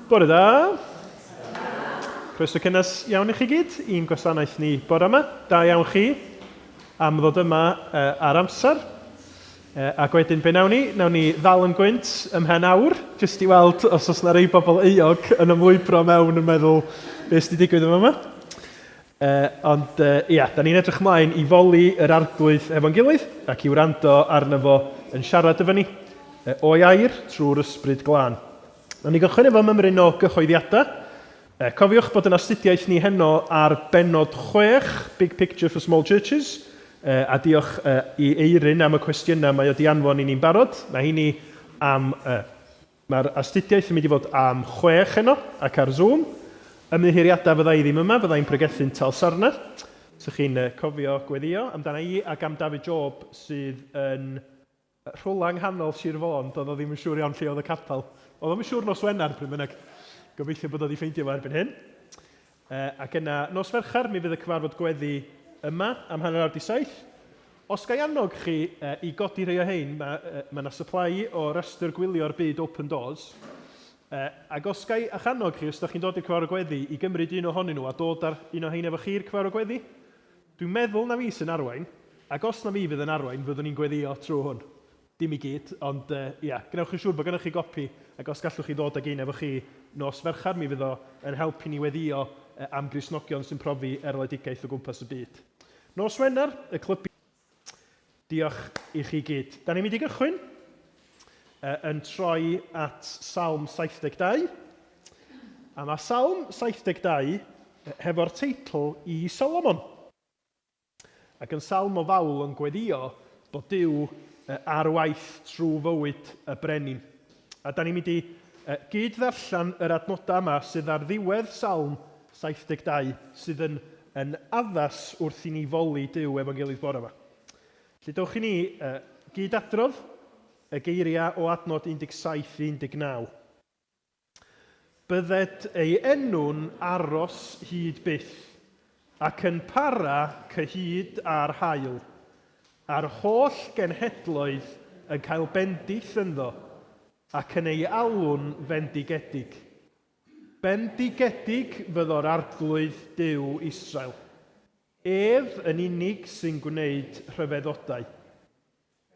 Bore da. Croeso cynnes iawn i chi gyd i'n gwasanaeth ni bore yma. Da iawn chi am ddod yma ar amser. Ac wedyn be nawn ni ddal yn gwynt ymhen awr, jyst i weld os oes yna rei bobl euog yn ymwybro mewn yn meddwl beth sydd wedi digwydd yma. Ond da ni'n edrych ymlaen i foli yr arglwydd efo'n gilydd ac i wrando arno fo yn siarad efo ni o iair trwy'r ysbryd glân. Nawn ni gychwyn efo mymryn o gyhoeddiadau. Cofiwch bod yn astudiaeth ni heno ar benod 6, Big Picture for Small Churches, a diolch i Eirin am y cwestiynau mae o di anfon i ni'n barod. Mae'r astudiaeth yn mynd i fod am 6 heno ac ar Zoom. Ymddiheuriadau fydda i ddim yma, fydda i'n pregethu'n Talsarna. So chi'n cofio gweddio amdana i ac am David Job sydd yn rhwla nghanol Sir Fôn, doedd o ddim yn siŵr iawn lle oedd y capel. Oedd o'n siŵr nos Wener, pryd bynnag. Gobeithio bod o wedi ffeindio fo erbyn hyn. Ac yna, nos Fercher, mi fydd y cyfarfod gweddi yma am 6:30. Os gai annog chi i godi rhai o hein, mae yna supply o restr gwylio'r byd Open Doors. Ac os gai a'ch annog chi, os ydych chi'n dod i'r cyfarfod gweddi, i gymryd un ohonyn nhw a dod ar un o hein efo chi'r cyfarfod gweddi, dwi'n meddwl na fi sy'n arwain, ac os na fi fydd yn arwain, fyddwn ni'n gweddio trwy hwn. Dim i gyd, ond gnewch yn siŵr bod gennych chi gopi, ac os gallwch chi ddod ag un efo chi nos Fercher, mi fydd o yn helpu ni weddio am Gristnogion sy'n profi erledigaeth o gwmpas y byd. Nos Wener, y clybu. Diolch i chi gyd. Da ni'n mynd i gychwyn yn troi at Salm 72. A mae Salm 72 hefo'r teitl i Solomon. Ac yn salm o fawl yn gweddio bod Duw ar waith trwy fywyd y brenin. A da ni'n mynd i gyd ddarllen yr adnodau yma sydd ar ddiwedd Salm 72 sydd yn addas wrth i ni foli Duw efo'n gilydd bore yma. Felly dewch i ni gyd adrodd y geiriau o adnod 17 i 19. Bydded ei enw'n aros hyd byth, ac yn para cyhyd ar haul, a'r holl genhedloedd yn cael bendith ynddo, ac yn ei alw'n fendigedig. Bendigedig fyddo'r arglwydd Duw Israel. Ef yn unig sy'n gwneud rhyfeddodau.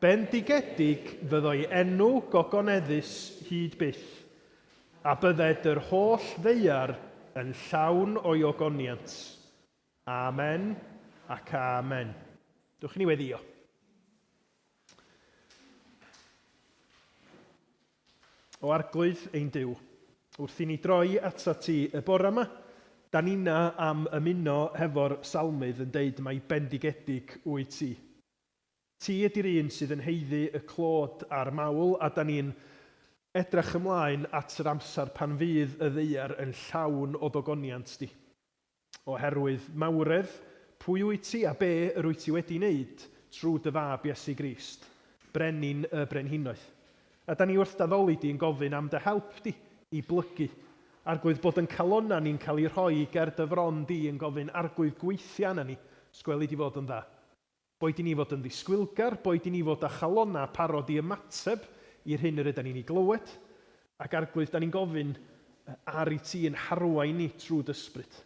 Bendigedig fyddo'i enw gogoneddus hyd byth, a bydded yr holl ddeiar yn llawn o'i ogoniant. Amen ac amen. Dwch ni weddio. O arglwydd ein Duw, wrth i ni droi ata ti y bore yma, da ni'na am ymuno hefo'r salmydd yn deud mai bendigedig wyt ti. Ti ydy'r un sydd yn heiddi y clod a'r mawl, a da ni'n edrych ymlaen at yr amser pan fydd y ddeiar yn llawn o ddogoniant di. Oherwydd mawredd, pwy wyt ti a be yr wyt ti wedi wneud trwy dy fab Iesu Grist, brenin y brenhinoedd. A da ni wrth daddoli di yn gofyn am dy help di i blygu. Arglwydd bod yn calonna ni'n cael ei rhoi ger dy fron di yn gofyn arglwydd gweithio na ni, sgweli di fod yn dda. Boed i ni fod yn ddisgwylgar, boed i ni fod â chalonna parod i ymateb i'r hyn yr ydyn ni'n ei glywed, ac arglwydd da ni'n gofyn ar i ti yn harwain ni trwy dysbryd.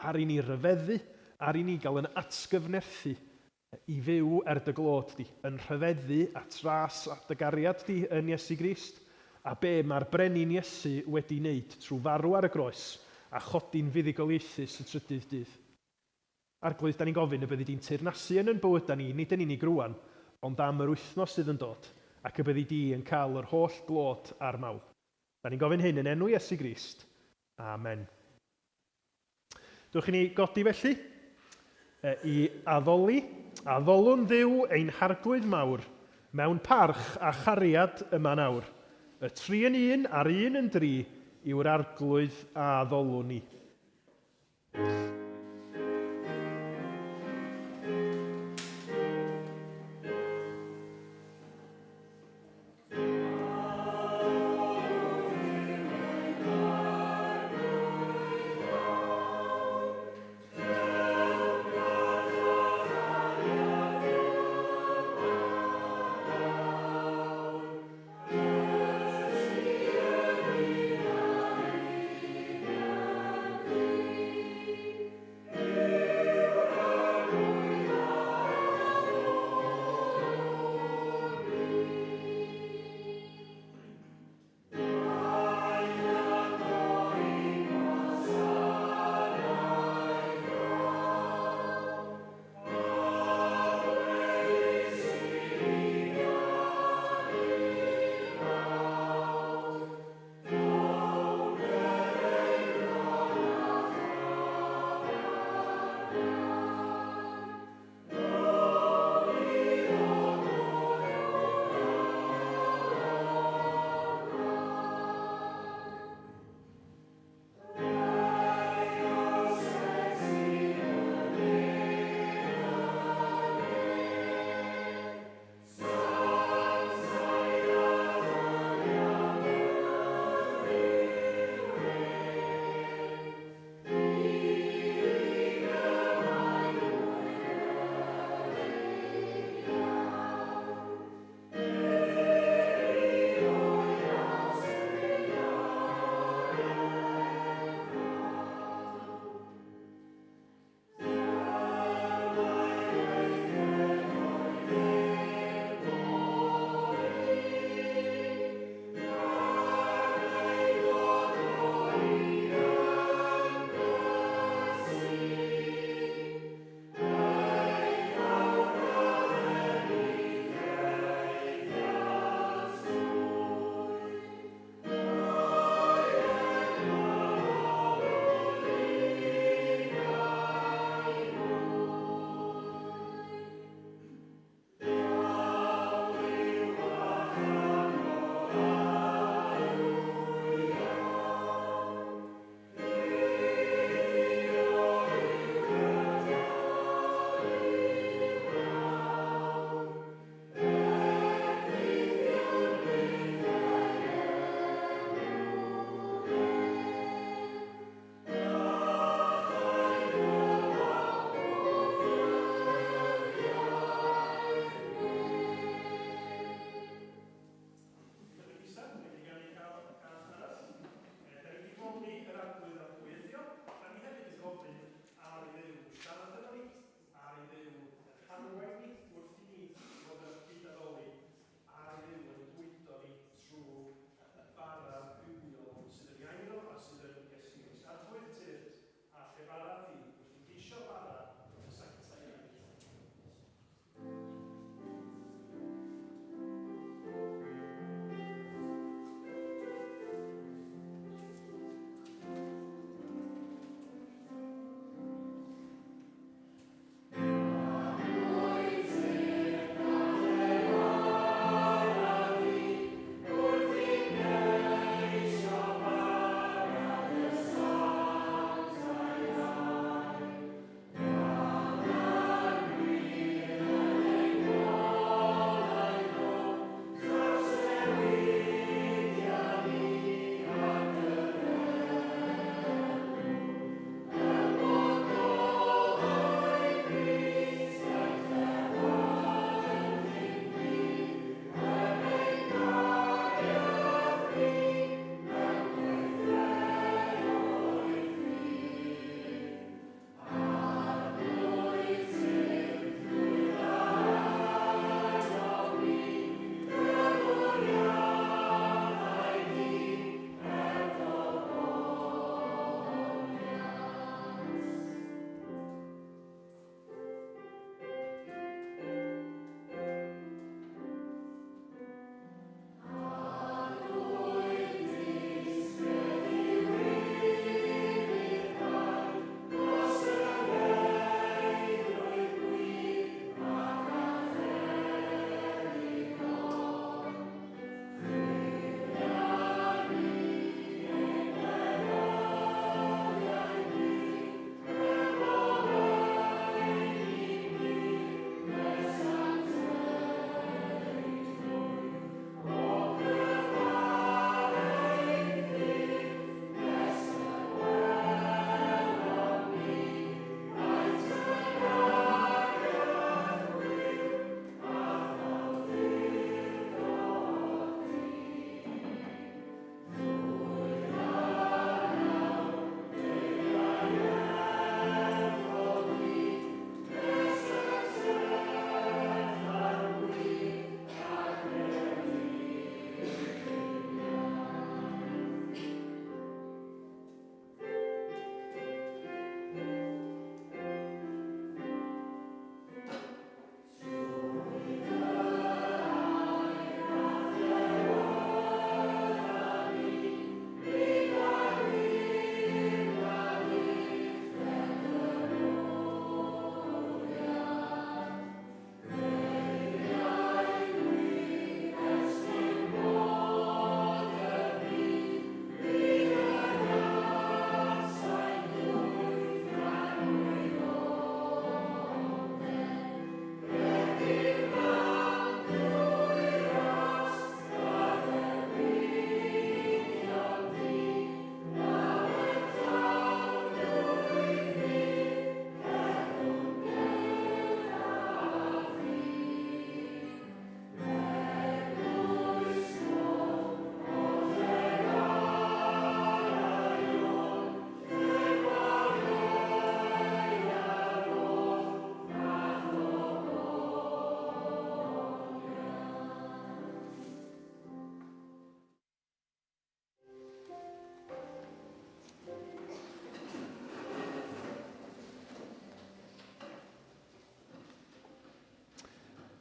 Ar i ni ryfeddu, ar i ni gael yn atgyfnerthu i fyw dy glod di, yn rhyfeddu a tras at dy gariad di yn Iesu Grist, a be mae'r brenin Iesu wedi wneud trwy farw ar y groes a chodi'n fuddigoliaethus y trydydd dydd. Arglwydd, da ni'n gofyn y byddi di'n teyrnasu yn bywydau ni, nid yn unig rwan, ond am yr wythnos sydd yn dod, ac y byddi di yn cael yr holl glod a'r mawl. Da ni'n gofyn hyn yn enw Iesu Grist. Amen. Dwch i ni godi felly i addoli. Addolwn Dduw ein harglwydd mawr, mewn parch a chariad yma nawr. Y 3 yn 1 a'r 1 yn 3 yw'r arglwydd a addolwn ni.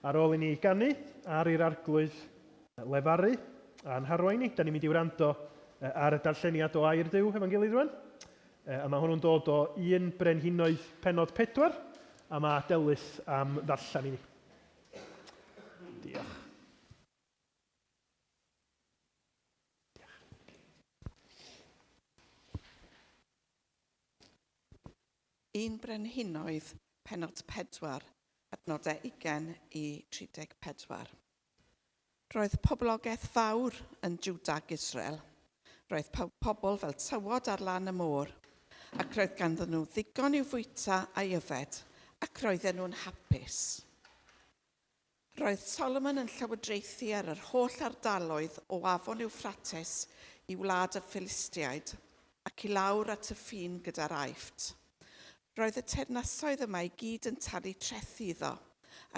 ar ôl i ni ganu ar i'r arglwydd lefaru a'n harwain ni. Da ni'n mynd i wrando ar y darlleniad o Air Duw hefo'n gilydd rwan. A mae hwnnw'n dod o 1 Brenhinoedd penod 4 a mae Delys am ddarllen i ni. Diolch. 1 Brenhinoedd penod 4, adnodau 20 i 34. Roedd poblogaeth fawr yn Jwda ac Israel. Roedd pobl fel tywod ar lan y môr, ac roedd ganddyn nhw ddigon i'w fwyta a yfed, ac roedden nhw'n hapus. Roedd Solomon yn llywodraethu ar yr holl ardaloedd o afon Eufrates i wlad y Philistiaid, ac i lawr at y ffin gyda'r Aifft. Roedd y teyrnasoedd yma i gyd yn talu trethu iddo,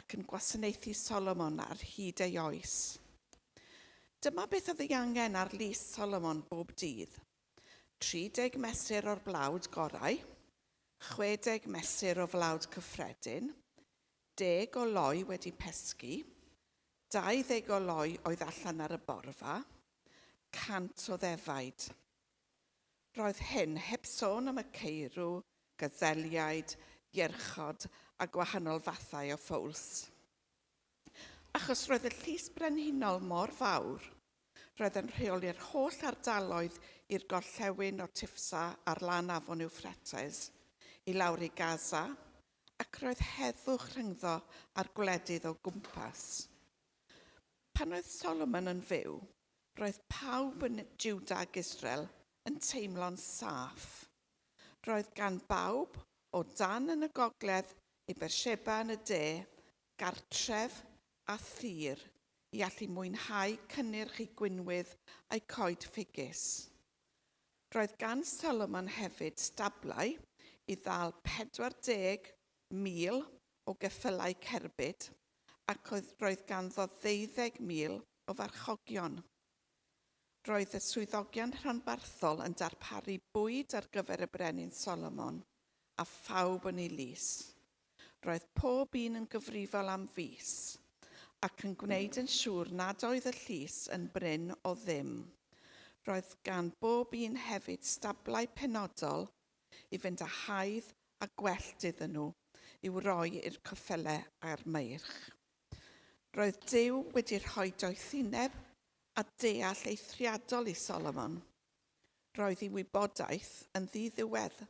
ac yn gwasanaethu Solomon ar hyd ei oes. Dyma beth oedd ei angen ar lys Solomon bob dydd. 30 mesur o'r blawd gorau, 60 mesur o flawd cyffredin, 10 o loi wedi pesgu, 20 o loi oedd allan ar y borfa, 100 o ddefaid. Roedd hyn heb sôn am y ceirw, gaddeliaid, iarchod a gwahanol fathau o ffowls. Achos roedd y llys brenhinol mor fawr, roedd yn rheoli'r holl ardaloedd i'r gorllewin o Tifsa ar lan afon Eufrates, i lawr i Gaza, ac roedd heddwch rhyngddo ar gwledydd o gwmpas. Pan oedd Solomon yn fyw, roedd pawb yn Jwda ac Israel yn teimlo'n saff. Roedd gan bawb o dan yn y gogledd i Beersheba yn y de, gartref a thir i allu mwynhau cynnyrch i gwynwydd a'i coed ffigys. Roedd gan Solomon hefyd stablau i ddal 40,000 o geffylau cerbyd ac roedd ganddo 12,000 o farchogion. Roedd y swyddogion rhanbarthol yn darparu bwyd ar gyfer y brenin Solomon, a phawb yn ei lys. Roedd pob un yn gyfrifol am fus, ac yn gwneud yn siŵr nad oedd y llys yn bryn o ddim. Roedd gan bob un hefyd stablau penodol i fynd â haidd a gwellt iddyn nhw i'w roi i'r ceffylau a'r meirch. Roedd Duw wedi rhoi doethineb a deall eithriadol i Solomon. Roedd ei wybodaeth yn ddiddiwedd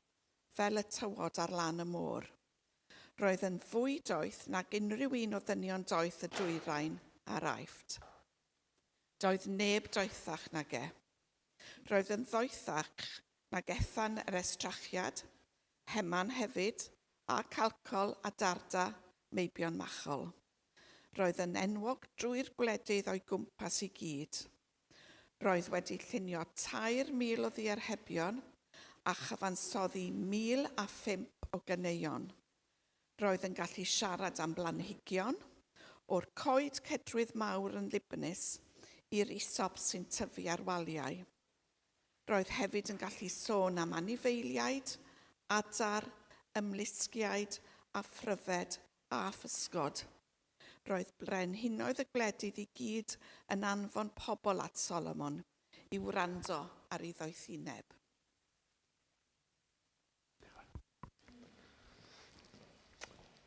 fel y tywod ar lan y môr. Roedd yn fwy doeth nag unrhyw un o ddynion doeth y dwyrain a'r Aifft. Doedd neb doethach nag e. Roedd yn ddoethach nag Ethan yr Estrachiad, Heman hefyd, a Calcol a Darda, meibion machol. Roedd yn enwog drwy'r gwledydd o'i gwmpas i gyd. Roedd wedi llunio 3,000 o ddiarhebion a chyfansoddi 1,005 o ganeuon. Roedd yn gallu siarad am blanhigion, o'r coed cedrwydd mawr yn Libynus i'r isop sy'n tyfu ar waliau. Roedd hefyd yn gallu sôn am anifeiliaid, adar, ymlusgiaid a phryfed a physgod. Roedd brenhinoedd y gwledydd i gyd yn anfon pobl at Solomon i wrando ar ei ddoethineb.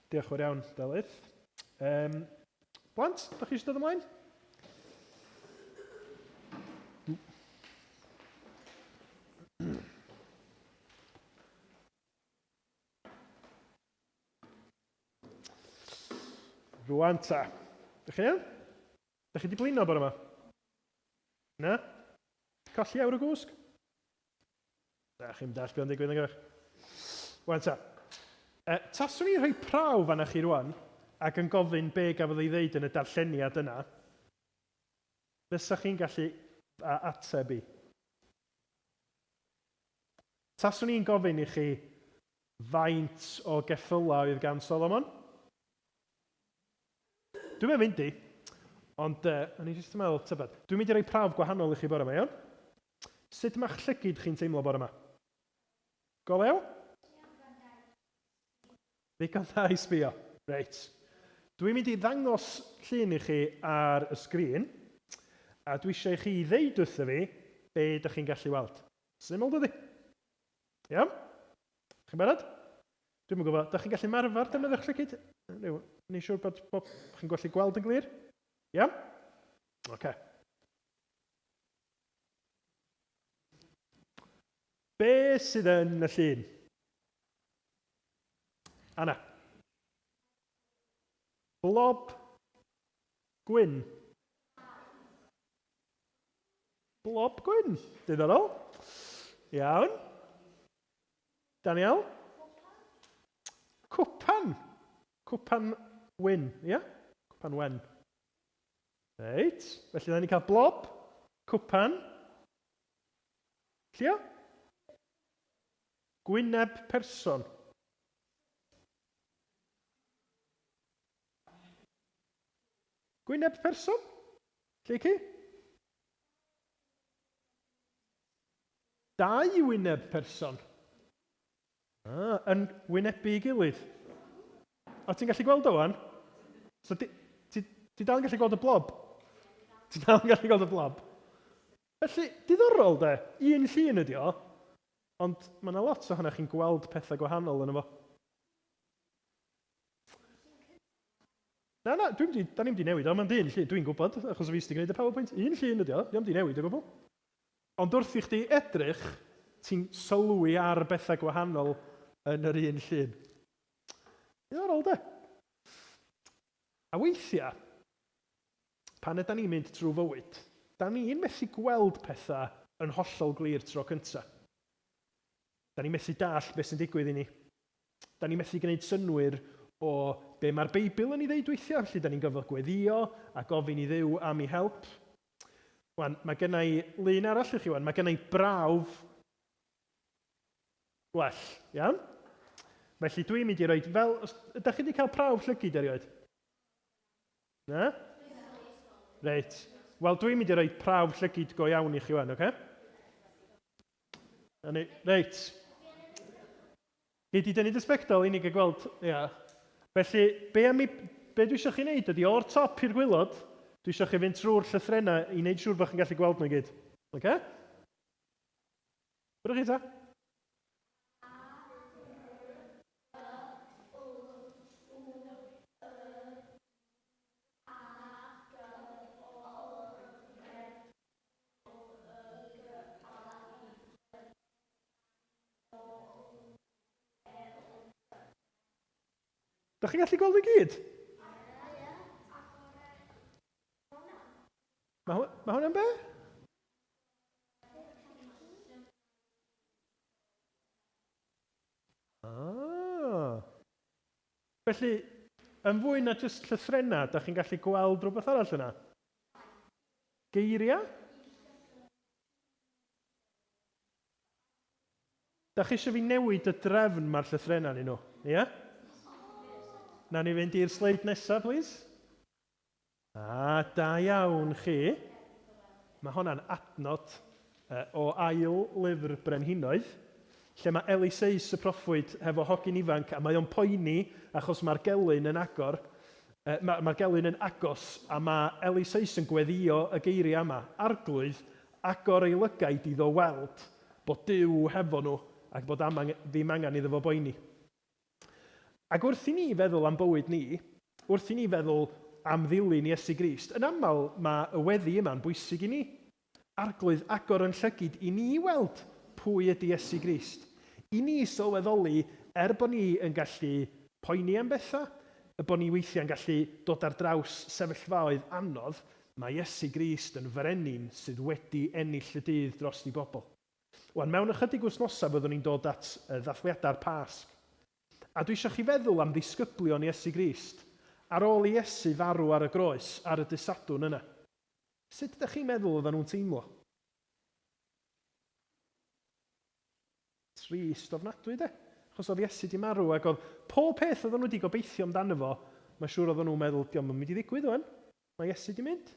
Diolch yn fawr iawn, Delyth. Blant, da chi eisiau dod ymlaen? Rwan ta. Dych chi iawn? Dych chi wedi blino bore yma? Na? Colli awr o gwsg? Da, chi'n dall beth yn digwydd yn gwych. Rwan ta. Taswn i'n rhoi prawf anna chi rwan ac yn gofyn be gafodd ei ddeud yn y darlleniad yna, fysa chi'n gallu ateb i. Taswn i'n gofyn i chi faint o geffylau oedd gan Solomon. Dwi'n mynd fynd i, ond o'n i jyst yn meddwl, tybed, dwi'n mynd i roi prawf gwahanol i chi bore yma, iawn? Sut ma'ch llygyd chi'n teimlo bore yma? Go lew? Ddigon da i sbio. Reit. Dwi'n mynd i ddangos llun i chi ar y sgrin, a dwi eisiau i chi ddeud wrtho fi be ydych chi'n gallu weld. Syml dydi? Iawn? Chi'n barod? Dwi'n yn gwybod, ydych chi'n gallu marfer defnyddio'ch llygyd? Ni'n siŵr bod chi'n gallu gweld yn glir? Iawn? Oce. Be sydd yn y llun? Anna. Blob gwyn. Blob gwyn. Diddorol. Iawn. Daniel. Cwpan. Cwpan wyn, ia? Cwpan wen. Reit. Felly, da ni cael blob, cwpan. Llio? Gwyneb person. Gwyneb person? Lle ci? Dau wyneb person. Yn wynebu ei gilydd. O, ti'n gallu gweld o wan? So, ti dal yn gallu gweld y blob? Ti dal yn gallu gweld y blob? Felly, diddorol de, un llun ydi o, ond mae yna lot o hynny chi'n gweld pethau gwahanol yn efo. Na, da ni'n di newid o, mae'n un llun, dwi'n gwybod, achos o fi sydd wedi gwneud y PowerPoint, un llun ydi o, ddim di newid o gwbl. Ond wrth i chdi edrych, ti'n sylwi ar bethau gwahanol yn yr un llun. Diddorol de. A weithiau, pan ydyn ni'n mynd trwy fywyd, da ni'n methu gweld pethau yn hollol glir tro cyntaf. Da ni'n methu dall beth sy'n digwydd i ni. Da ni'n methu gwneud synwyr o be mae'r Beibl yn ei ddeud weithiau, felly da ni'n gyfod gweddio a gofyn i Dduw am ei help. Wan, mae gen i lun arall i chi wan, mae gen i brawf gwell, iawn? Felly dwi'n mynd i roed fel, ydych chi wedi cael prawf llygyd erioed? Na? Reit. Wel, dwi'n mynd i roed prawf llygyd go iawn i chi wan, oce? Reit. Gei di dynnu dy sbectol i ni gael gweld, ia. Felly, be dwi eisiau chi wneud ydy o'r top i'r gwylod, dwi eisiau chi fynd trwy'r llythrennau i wneud siŵr bod chi'n gallu gweld nhw gyd. Oce? Brwch chi ta? Dach chi'n gallu gweld y gyd? Mae hwnna'n be? Felly, yn fwy na jyst llythrennau, dach chi'n gallu gweld rhywbeth arall yna? Geiriau? Dach chi eisiau fi newid y drefn mae'r llythrennau ni nhw? Ia? Na ni fynd i'r sleid nesaf, please. Da iawn chi. Mae hwnna'n adnod o ail lyfr Brenhinoedd, lle mae Eliseis y proffwyd hefo hogyn ifanc, a mae o'n poeni achos mae'r gelyn yn agor. Mae'r gelyn yn agos, a mae Eliseis yn gweddio y geiriau yma. Arglwydd, agor ei lygaid iddo weld bod Duw hefo nhw ac bod ddim angen iddo fo boeni. Ac wrth i ni feddwl am bywyd ni, wrth i ni feddwl am ddilyn Iesu Grist, yn aml mae y weddi yma'n bwysig i ni. Arglwydd agor yn llygyd i ni weld pwy ydy Iesu Grist. I ni sylweddoli, bod ni yn gallu poeni am bethau, bod ni weithiau'n gallu dod ar draws sefyllfaoedd anodd, mae Iesu Grist yn frenin sydd wedi ennill y dydd dros ni bobl. Wan, mewn ychydig wythnosau byddwn ni'n dod at ddathliadau'r Pasg. A dwi eisiau chi feddwl am ddisgyblion Iesu Grist ar ôl i Iesu farw ar y groes, ar y dysadwn yna. Sut ydych chi'n meddwl oedden nhw'n teimlo? Trist ofnadwy, de? Achos oedd Iesu di marw, ac oedd pob peth oedden nhw wedi gobeithio amdano fo, mae siŵr oedden nhw'n meddwl, diolch yn mynd i ddigwydd o'n, mae Iesu di mynd.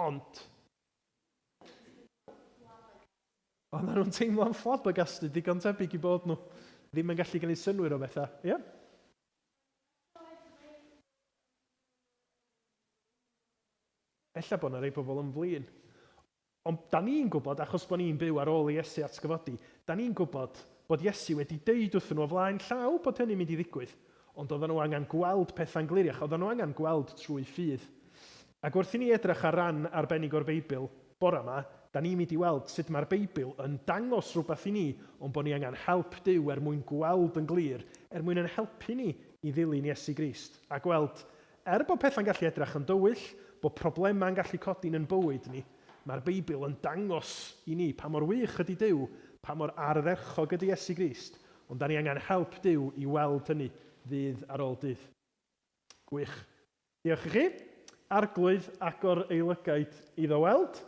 Ond, oedden nhw'n teimlo'n flabbergasted digon tebyg i bod nhw ddim yn gallu gwneud synwyr o bethau. Ie? Ella bod yna rei bobl yn flin. Ond da ni'n gwybod, achos bod ni'n byw ar ôl i Iesu atgyfodi, da ni'n gwybod bod Iesu wedi deud wrthyn nhw o flaen llaw bod hynny'n mynd i ddigwydd. Ond oedden nhw angen gweld pethau'n gliriach, oedden nhw angen gweld trwy ffydd. Ac wrth i ni edrych ar ran arbennig o'r Beibl bore yma, da ni'n mynd i weld sut mae'r Beibl yn dangos rhywbeth i ni, ond bod ni angen help Duw mwyn gweld yn glir, mwyn yn helpu ni i ddilyn Iesu Grist. A gweld, bod pethau'n gallu edrych yn dywyll, bod problemau'n gallu codi'n yn bywyd ni, mae'r Beibl yn dangos i ni pa mor wych ydy Duw, pa mor ardderchog ydy Iesu Grist, ond da ni angen help Duw i weld hynny ddydd ar ôl dydd. Gwych. Diolch i chi. Arglwydd agor eilygaid iddo weld.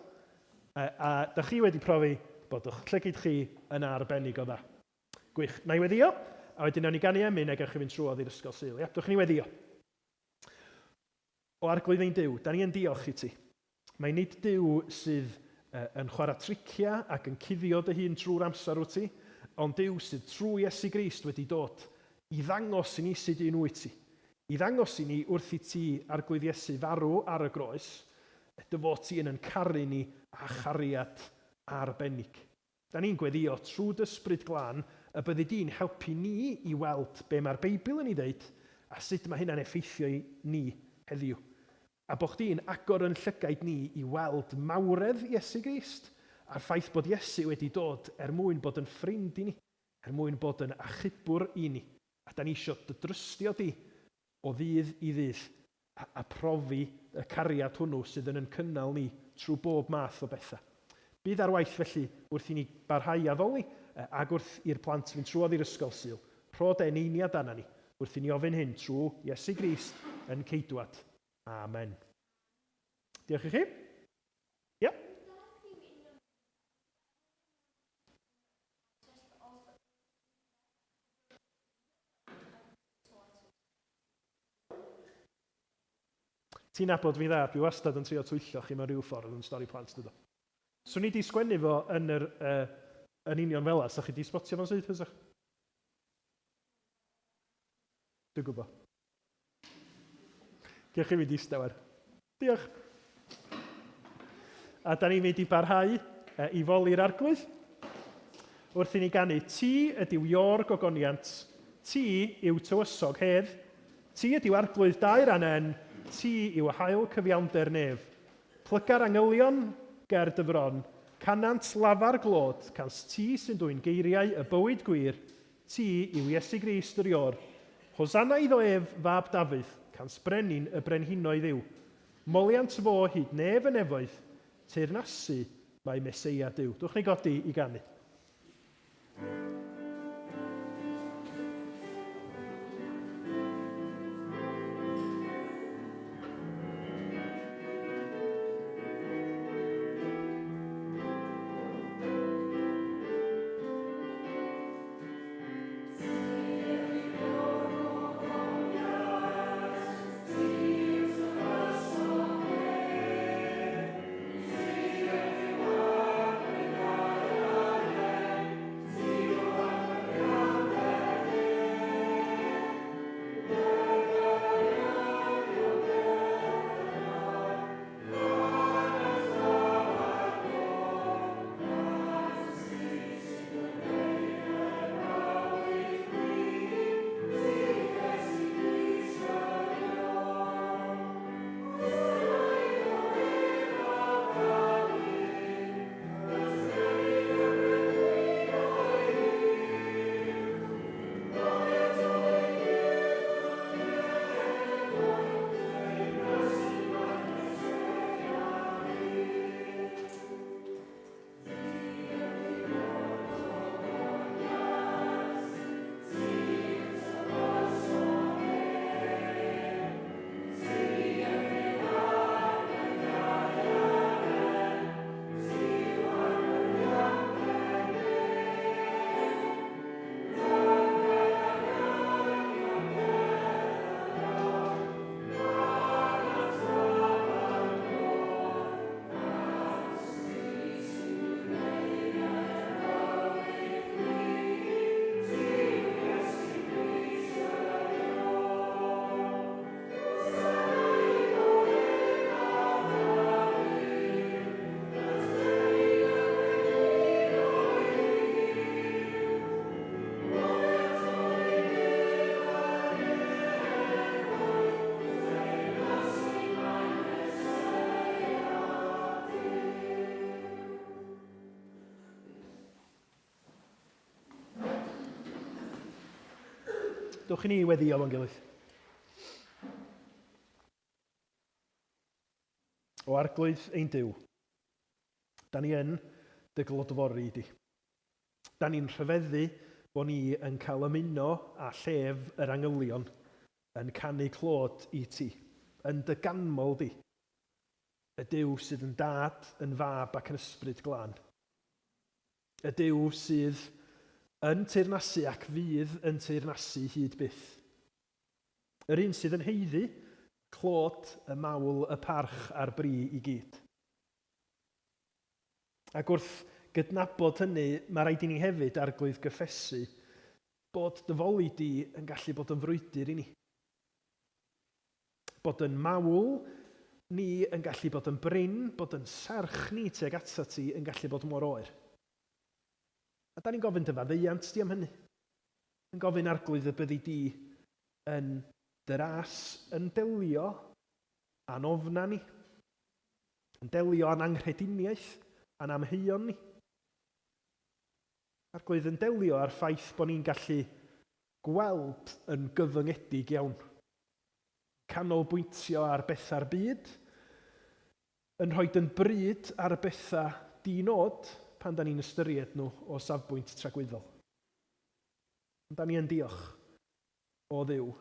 A da chi wedi profi bod eich llygyd chi yn arbennig o dda. Gwych. Na i weddio, a wedyn nawn ni ganu emyn ag eich fynd trwodd i'r ysgol Sul. Ia, dwch ni weddio. O arglwydd ein Duw, da ni yn diolch i ti. Mae nid Duw sydd yn chwarae tricia ac yn cuddio dy hun trwy'r amser wyt ti, ond Duw sydd trwy Iesu Grist wedi dod i ddangos i ni sydd un wyt ti. I ddangos i ni wrth i ti arglwydd Iesu farw ar y groes, dy fod ti yn caru ni a chariad arbennig. Da ni'n gweddio trwy dysbryd glân y byddi di'n helpu ni i weld be mae'r Beibl yn ei ddeud a sut mae hynna'n effeithio ni heddiw. A bod chdi'n agor yn llygaid ni i weld mawredd Iesu Grist a'r ffaith bod Iesu wedi dod mwyn bod yn ffrind i ni, mwyn bod yn achubwr i ni. A da ni eisiau dy drystio di o ddydd i ddydd a profi y cariad hwnnw sydd yn cynnal ni trwy bob math o bethau. Bydd ar waith felly wrth i ni barhau addoli ac wrth i'r plant fynd trwodd i'r ysgol Sul. Rhod eneiniad arna ni wrth i ni ofyn hyn trwy Iesu Grist yn ceidwad. Amen. Diolch i chi. Ia. Ti'n nabod fi dda, dwi wastad yn trio twyllo chi mewn rhyw ffordd yn stori plant dydw. Swn i di sgwennu fo yn union fel as, a chi di spotio fo'n sydd, hysach? Dwi'n gwybod. Diolch i fi di stawer. Diolch. A da ni'n mynd i barhau i foli'r arglwydd. Wrth i ni ganu, ti ydyw io'r gogoniant, ti yw tywysog hedd, ti ydyw arglwydd dair anen, ti yw hael cyfiawnder nef. Plygar angylion ger dyfron, canant lafar glod, cans ti sy'n dwy'n geiriau y bywyd gwir, ti yw Iesu Grist yr ior. Hosanna iddo ef fab Dafydd, cans brenin y brenhinoedd yw. Moliant fo hyd nef y nefoedd, teyrnasu mae Meseia Duw. Dwch ni godi i ganu. dwch i ni weddio fo'n gilydd. O arglwydd ein Duw, da ni yn dy glodfori di. Da ni'n rhyfeddu bod ni yn cael ymuno a llef yr angylion yn canu clod i ti, yn dy ganmol di, y Duw sydd yn dad, yn fab ac yn ysbryd glân. Y Duw sydd yn teyrnasu ac fydd yn teyrnasu hyd byth. Yr un sydd yn heiddi clod, y mawl, y parch a'r bri i gyd. Ac wrth gydnabod hynny, mae rhaid i ni hefyd arglwydd gyffesu bod dyfoli di yn gallu bod yn frwydr i ni. Bod yn mawl ni yn gallu bod yn brin, bod yn serch ni tuag ata ti yn gallu bod mor oer. A da ni'n gofyn dyfa ddeiant di am hynny. Yn gofyn arglwydd y byddi di yn dras yn delio a'n ofna ni, yn delio a'n anghrediniaeth, a'n amheuon ni. Arglwydd yn delio ar ffaith bod ni'n gallu gweld yn gyfyngedig iawn, canolbwyntio ar bethau'r byd, yn rhoi yn bryd ar y bethau di-nod pan da ni'n ystyried nhw o safbwynt tragwyddol. Da ni yn diolch o Dduw,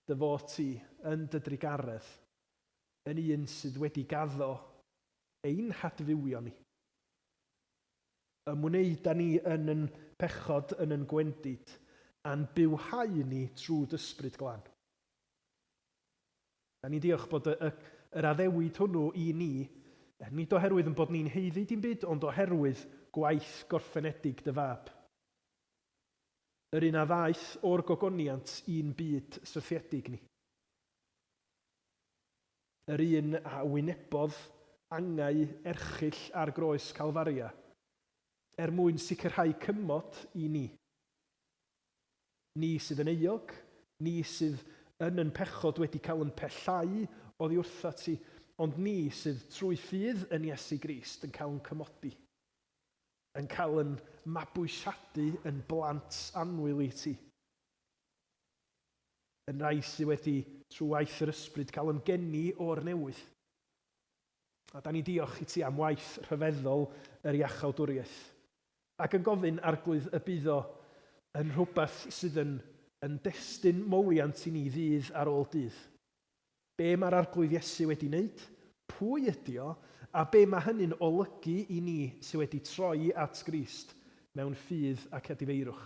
dy fod ti yn dy drigaredd, yn un sydd wedi gaddo ein hadfywio ni. Ymwneud ni yn yn pechod yn yn gwendid, a'n bywhau ni trwy dysbryd glân. Da ni diolch bod yr addewid hwnnw i ni, nid oherwydd yn bod ni'n heiddi dim byd, ond oherwydd gwaith gorffenedig dy fab. Yr un a ddaeth o'r gogoniant i'n byd syrthiedig ni. Yr un a wynebodd angau erchyll ar groes Calfaria, mwyn sicrhau cymod i ni. Ni sydd yn euog, ni sydd yn pechod wedi cael yn pellau oddi wrtha ti, ond ni sydd trwy ffydd yn Iesu Grist yn cael yn cymodi, yn cael yn mabwysiadu yn blant annwyl i ti. Yn rai sydd wedi, trwy waith yr ysbryd, cael yn geni o'r newydd. A da ni diolch i ti am waith rhyfeddol yr iachawdwriaeth. Ac yn gofyn arglwydd y bydd o yn rhywbeth sydd yn destun moliant i ni ddydd ar ôl dydd. Be mae'r arglwydd Iesu wedi wneud? Pwy ydy o? A be mae hynny'n olygu i ni sydd wedi troi at Grist mewn ffydd ac adifeirwch.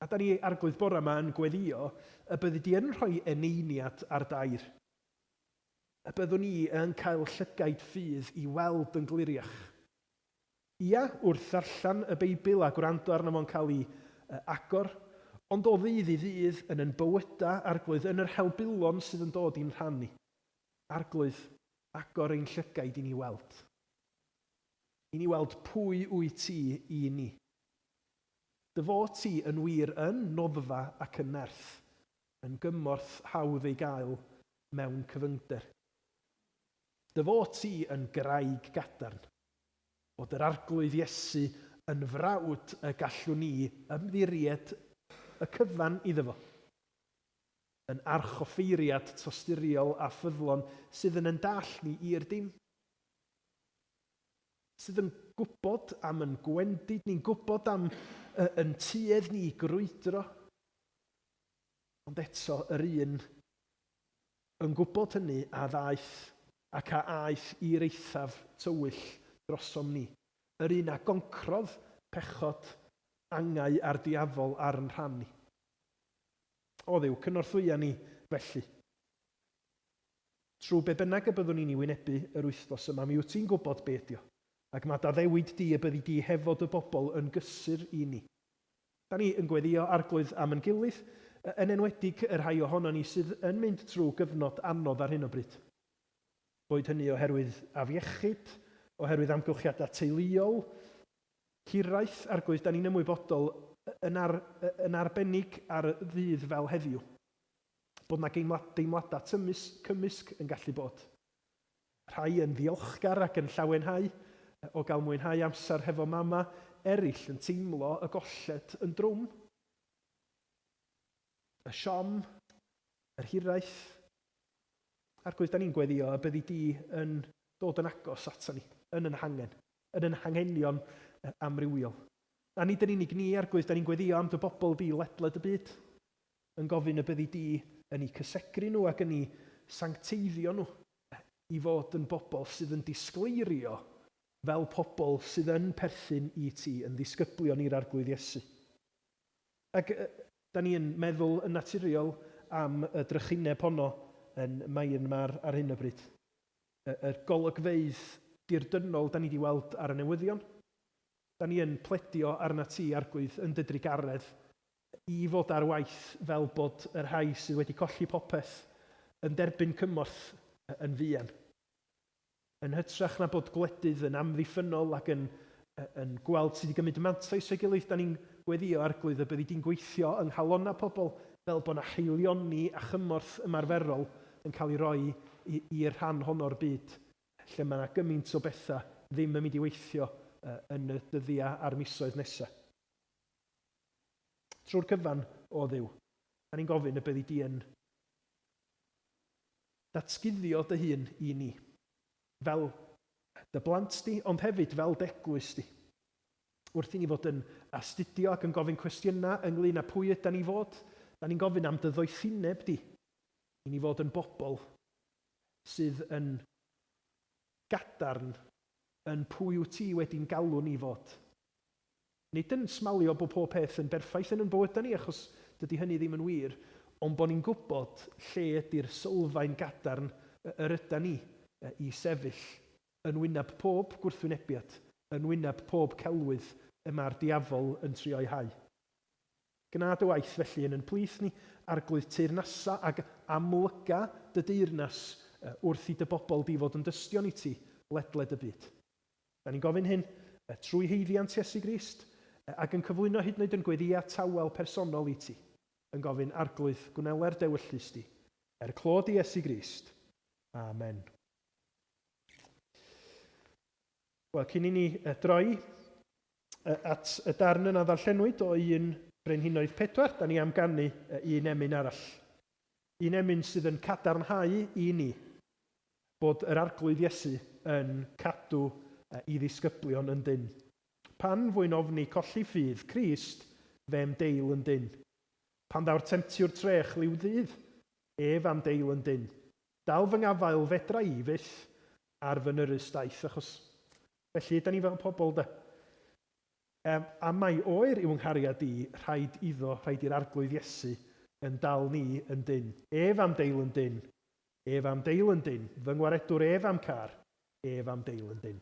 A da ni arglwydd bore yma yn gweddio y byddi di yn rhoi eneiniad ar dair. Y byddwn ni yn cael llygaid ffydd i weld yn gliriach. Ia, wrth ddarllen y Beibl a gwrando arno fo'n cael ei agor, ond o ddydd i ddydd yn bywyda arglwydd yn yr helbulon sydd yn dod i'n rhannu. Arglwydd agor ein llygaid i ni weld. I ni weld pwy wyt ti i ni. Dy fod ti yn wir yn noddfa ac yn nerth, yn gymorth hawdd ei gael mewn cyfyngder. Dy fod ti yn graig gadarn, bod yr arglwydd Iesu yn frawd y gallwn ni ymddiried y cyfan iddo fo. Yn archoffeiriad tosturiol a ffyddlon sydd yn dall ni i'r dim. Sydd yn gwybod am yn gwendid, ni'n gwybod am yn tuedd ni grwydro. Ond eto yr un yn gwybod hynny a ddaeth ac a aeth i'r eithaf tywyll drosom ni. Yr un a goncrodd pechod, angau a'r diafol ar yn rhan ni. O Dduw, cynorthwya ni felly. Trwy be bynnag y byddwn ni'n ei wynebu yr wythnos yma, mi wyt ti'n gwybod be ydi o. Ac mae daddewid di y byddi di hefod y bobl yn gysur i ni. Da ni yn gweddio arglwydd am yn gilydd, yn enwedig y rhai ohono ni sydd yn mynd trwy gyfnod anodd ar hyn o bryd. Boed hynny oherwydd afiechyd, oherwydd amgylchiadau teuluol, hiraeth arglwydd, da ni'n ymwybodol yn arbennig ar ddydd fel heddiw. Bod yna deimladau cymysg yn gallu bod. Rhai yn ddiolchgar ac yn llawenhau o gael mwynhau amser hefo mama, eraill yn teimlo y golled yn drwm. y siom, yr hiraeth. Arglwydd, da ni'n gweddio y byddi di yn dod yn agos ato ni, yn yn hanghenion amrywiol. A nid yn unig ni, Arglwydd, da ni'n gweddio am dy bobl di ledled y byd, yn gofyn y byddi di yn eu cysegru nhw ac yn eu sancteiddio nhw i fod yn bobl sydd yn disgleirio fel pobl sydd yn perthyn i ti, yn ddisgyblion i'r arglwydd Iesu. Ac da ni yn meddwl yn naturiol am y drychineb honno yn Myanmar ar hyn o bryd. Y golygfeydd dirdynol da ni wedi weld ar y newyddion. Da ni yn pledio arna ti, Arglwydd, yn dy drigaredd i fod ar waith fel bod yr rhai sydd wedi colli popeth yn derbyn cymorth yn fuan. Yn hytrach na bod gwledydd yn amddiffynol ac yn gweld sydd wedi gymryd mantais o'i gilydd, da ni'n gweddio, Arglwydd, y byddi di'n gweithio yng nghalonna pobl fel bod yna heilioni a chymorth ymarferol yn cael ei roi i'r rhan honno'r byd, lle mae yna gymaint o bethau ddim yn mynd i weithio yn y dyddiau a'r misoedd nesaf. Trwy'r cyfan o Dduw, da ni'n gofyn y byddi di yn datguddio dy hun i ni, fel dy blant di, ond hefyd fel deglwys di. Wrth i ni fod yn astudio ac yn gofyn cwestiynau ynglyn â pwy ydyn ni fod, da ni'n gofyn am dy ddoethineb di, i ni fod yn bobl sydd yn gadarn yn pwy wyt ti wedi'n galw ni fod. Nid yn smalio bod pob peth yn berffaith yn bywydau ni, achos dydy hynny ddim yn wir, ond bod ni'n gwybod lle ydy'r sylfaen gadarn yr ydyn ni i sefyll yn wyneb pob gwrthwynebiad, yn wyneb pob celwydd y mae'r diafol yn trio ei hau. Gna dy waith felly yn plith ni arglwydd teyrnasa ac amlyga dy deyrnas wrth i dy bobl di fod yn dystion i ti ledled y byd. Da ni'n gofyn hyn trwy heiddiant Iesu Grist ac yn cyflwyno hyd yn oed yn gweddia tawel personol i ti. Yn gofyn arglwydd gwneler dewyllus di. Clod i Iesu Grist. Amen. Wel, cyn i ni droi at y darn yna ddarllenwyd o 1 Brenhinoedd 4, da ni am ganu un emyn arall. Un emyn sydd yn cadarnhau i ni bod yr arglwydd Iesu yn cadw i ddisgyblion yn dyn. Pan fwy'n ofni colli ffydd, Crist fem deil yn dyn. Pan ddaw'r temptiwr trech liw ddydd, ef am deil yn dyn. Dal fy ngafael fedra i fyth ar fy nyrys daith, achos felly da ni fel pobl da. A mae oer i'w nghariad i rhaid i'r arglwydd Iesu yn dal ni yn dyn. Ef am deil yn dyn, ef am deil yn dyn, fy ngwaredwr ef am car, ef am deil yn dyn.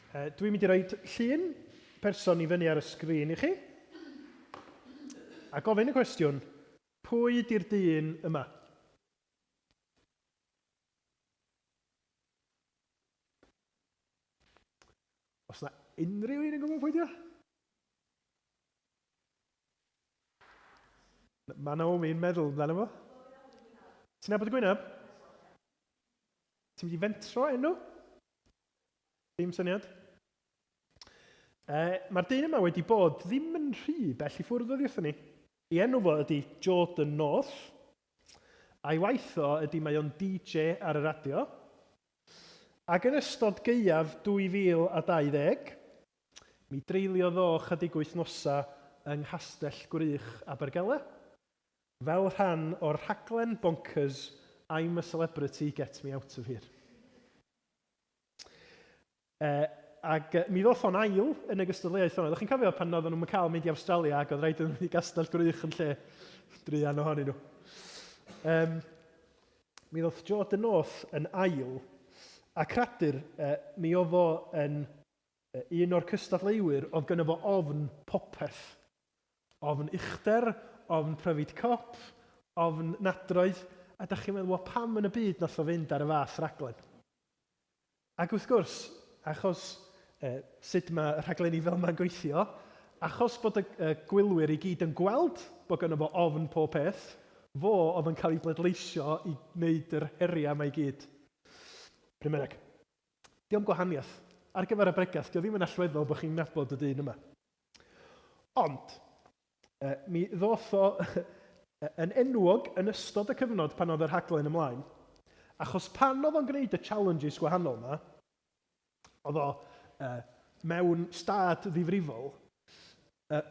Dwi'n mynd i roi llun person i fyny ar y sgrin i chi. A gofyn y cwestiwn, pwy di'r dyn yma? Os yna unrhyw un yn gwybod pwy di o? Mae Naomi'n meddwl amdano fo. Ti'n nabod y gwyneb? Ti'n mynd i fentro enw? Dim syniad. Mae'r dyn yma wedi bod ddim yn rhy bell i ffwrdd oddi wrthyn ni. Ei enw fo ydy Jordan North. A'i waith o ydy mae o'n DJ ar y radio. Ac yn ystod gaeaf 2020, mi dreuliodd o chydig wythnosa yng Nghastell Gwrych Abergele, fel rhan o'r rhaglen bonkers I'm a Celebrity, Get Me Out of Here. Mi ddoth o'n ail yn y gystadleuaeth hwnna. Ydych chi'n cofio pan oedden nhw'n cael mynd i Australia ac oedd rhaid yn mynd i Gastell Gwrych yn lle druan ohonyn nhw. Mi ddoth Jordan North yn ail, a cradur mi oedd o yn un o'r cystadleuwyr oedd gynno fo ofn popeth. Ofn uchder, ofn pryfid cop, ofn nadroedd, a da chi'n meddwl, pam yn y byd nath o fynd ar y fath raglen? Ac wrth gwrs, achos sut mae rhaglenni fel yma'n gweithio, achos bod y gwylwyr i gyd yn gweld bod gynno fo ofn pob peth, fo oedd yn cael ei bleidleisio i wneud yr heriau yma i gyd. Pryd diolch gwahaniaeth. Ar gyfer y bregath, diolch ddim yn allweddol bod chi'n nabod y dyn yma. Ond, mi ddoth o yn enwog yn ystod y cyfnod pan oedd yr rhaglen ymlaen, achos pan oedd o'n gwneud y challenges gwahanol yma, oedd o mewn stad ddifrifol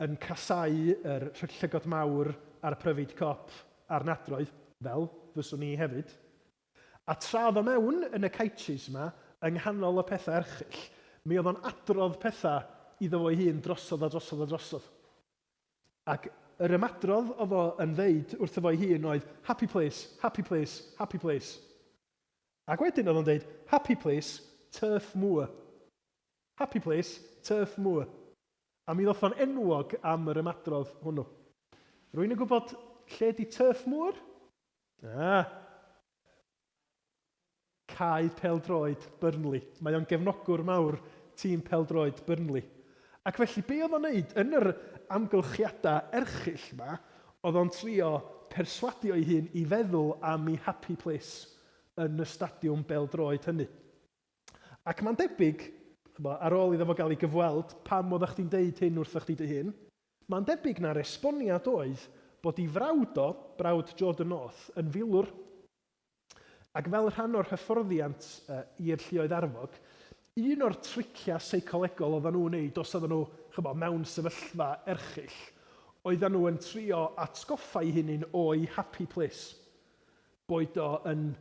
yn casau yr llygod mawr a'r pryfid cop a'r nadroedd, fel fyswn ni hefyd. A tra oedd o mewn yn y caetches yma, yng nghanol y pethau erchill, mi oedd o'n adrodd pethau iddo fo'i hun drosodd a drosodd a drosodd. Ac yr ymadrodd oedd o yn ddeud wrtho fo'i hun oedd happy place, happy place, happy place. Ac wedyn oedd o'n dweud happy place, turf moor. Happy place, turf moor. A mi ddoth o'n enwog am yr ymadrodd hwnnw. Rwy'n yn gwybod lle di turf moor? Cae Pêl-droed Burnley. Mae o'n gefnogwr mawr tîm Pêl-droed Burnley. Ac felly, be oedd o'n wneud yn yr amgylchiadau erchill yma, oedd o'n trio perswadio ei hun i feddwl am ei happy place yn y stadiwm Pêl-droed hynny. Ac mae'n debyg, ar ôl iddo fo gael ei gyfweld, pam oeddech chdi'n deud hyn wrthych chdi dy hun, mae'n debyg na'r esboniad oedd bod ei frawd o, brawd Jordan North, yn filwr. Ac fel rhan o'r hyfforddiant i'r lluoedd arfog, un o'r triciau seicolegol oedden nhw'n wneud os oedden nhw mewn sefyllfa erchill, oedden nhw yn trio atgoffa ei hunain o'i happy place. Boed o yn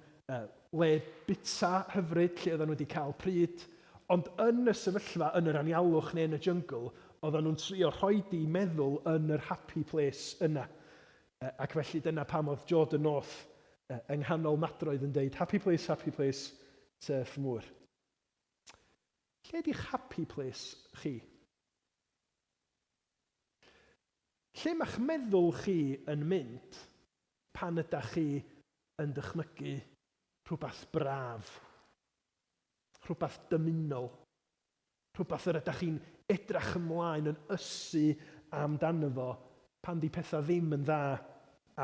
le bita hyfryd lle oedden nhw wedi cael pryd, ond yn y sefyllfa yn yr anialwch neu yn y jungle, oedden nhw'n trio rhoi di meddwl yn yr happy place yna. Ac felly dyna pam oedd Jordan North yng nghanol nadroedd yn deud happy place, turf moor. Lle di'ch happy place chi? Lle ma'ch meddwl chi yn mynd pan ydych chi yn dychmygu rhywbeth braf, rhywbeth dymunol, rhywbeth yr ydych chi'n edrych ymlaen yn ysu amdano fo pan di pethau ddim yn dda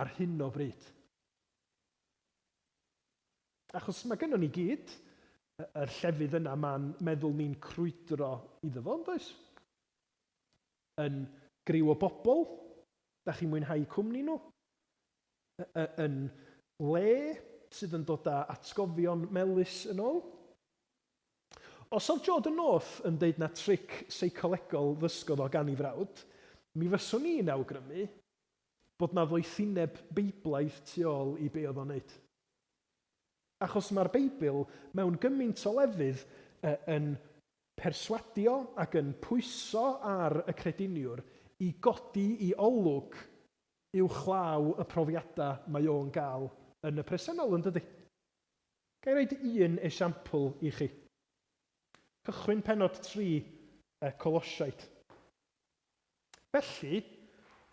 ar hyn o bryd. Achos mae gennym ni gyd yr llefydd yna mae'n meddwl ni'n crwydro iddo fo, does? Yn griw o bobl, da chi'n mwynhau cwmni nhw, yn le sydd yn dod â atgofion melys yn ôl. Os oedd Jordan North yn deud na tric seicolegol ddysgodd o gan ei frawd, mi fyswn ni'n awgrymu bod na ddoethineb beiblaidd tu ôl i be oedd o'n wneud. Achos mae'r Beibl mewn gymaint o lefydd yn perswadio ac yn pwyso ar y crediniwr i godi i olwg uwchlaw y profiadau mae o'n gael yn y presennol, yn dydy? Ga i roid un esiampl i chi. Cychwyn pennod 3 Colosiaid. Felly,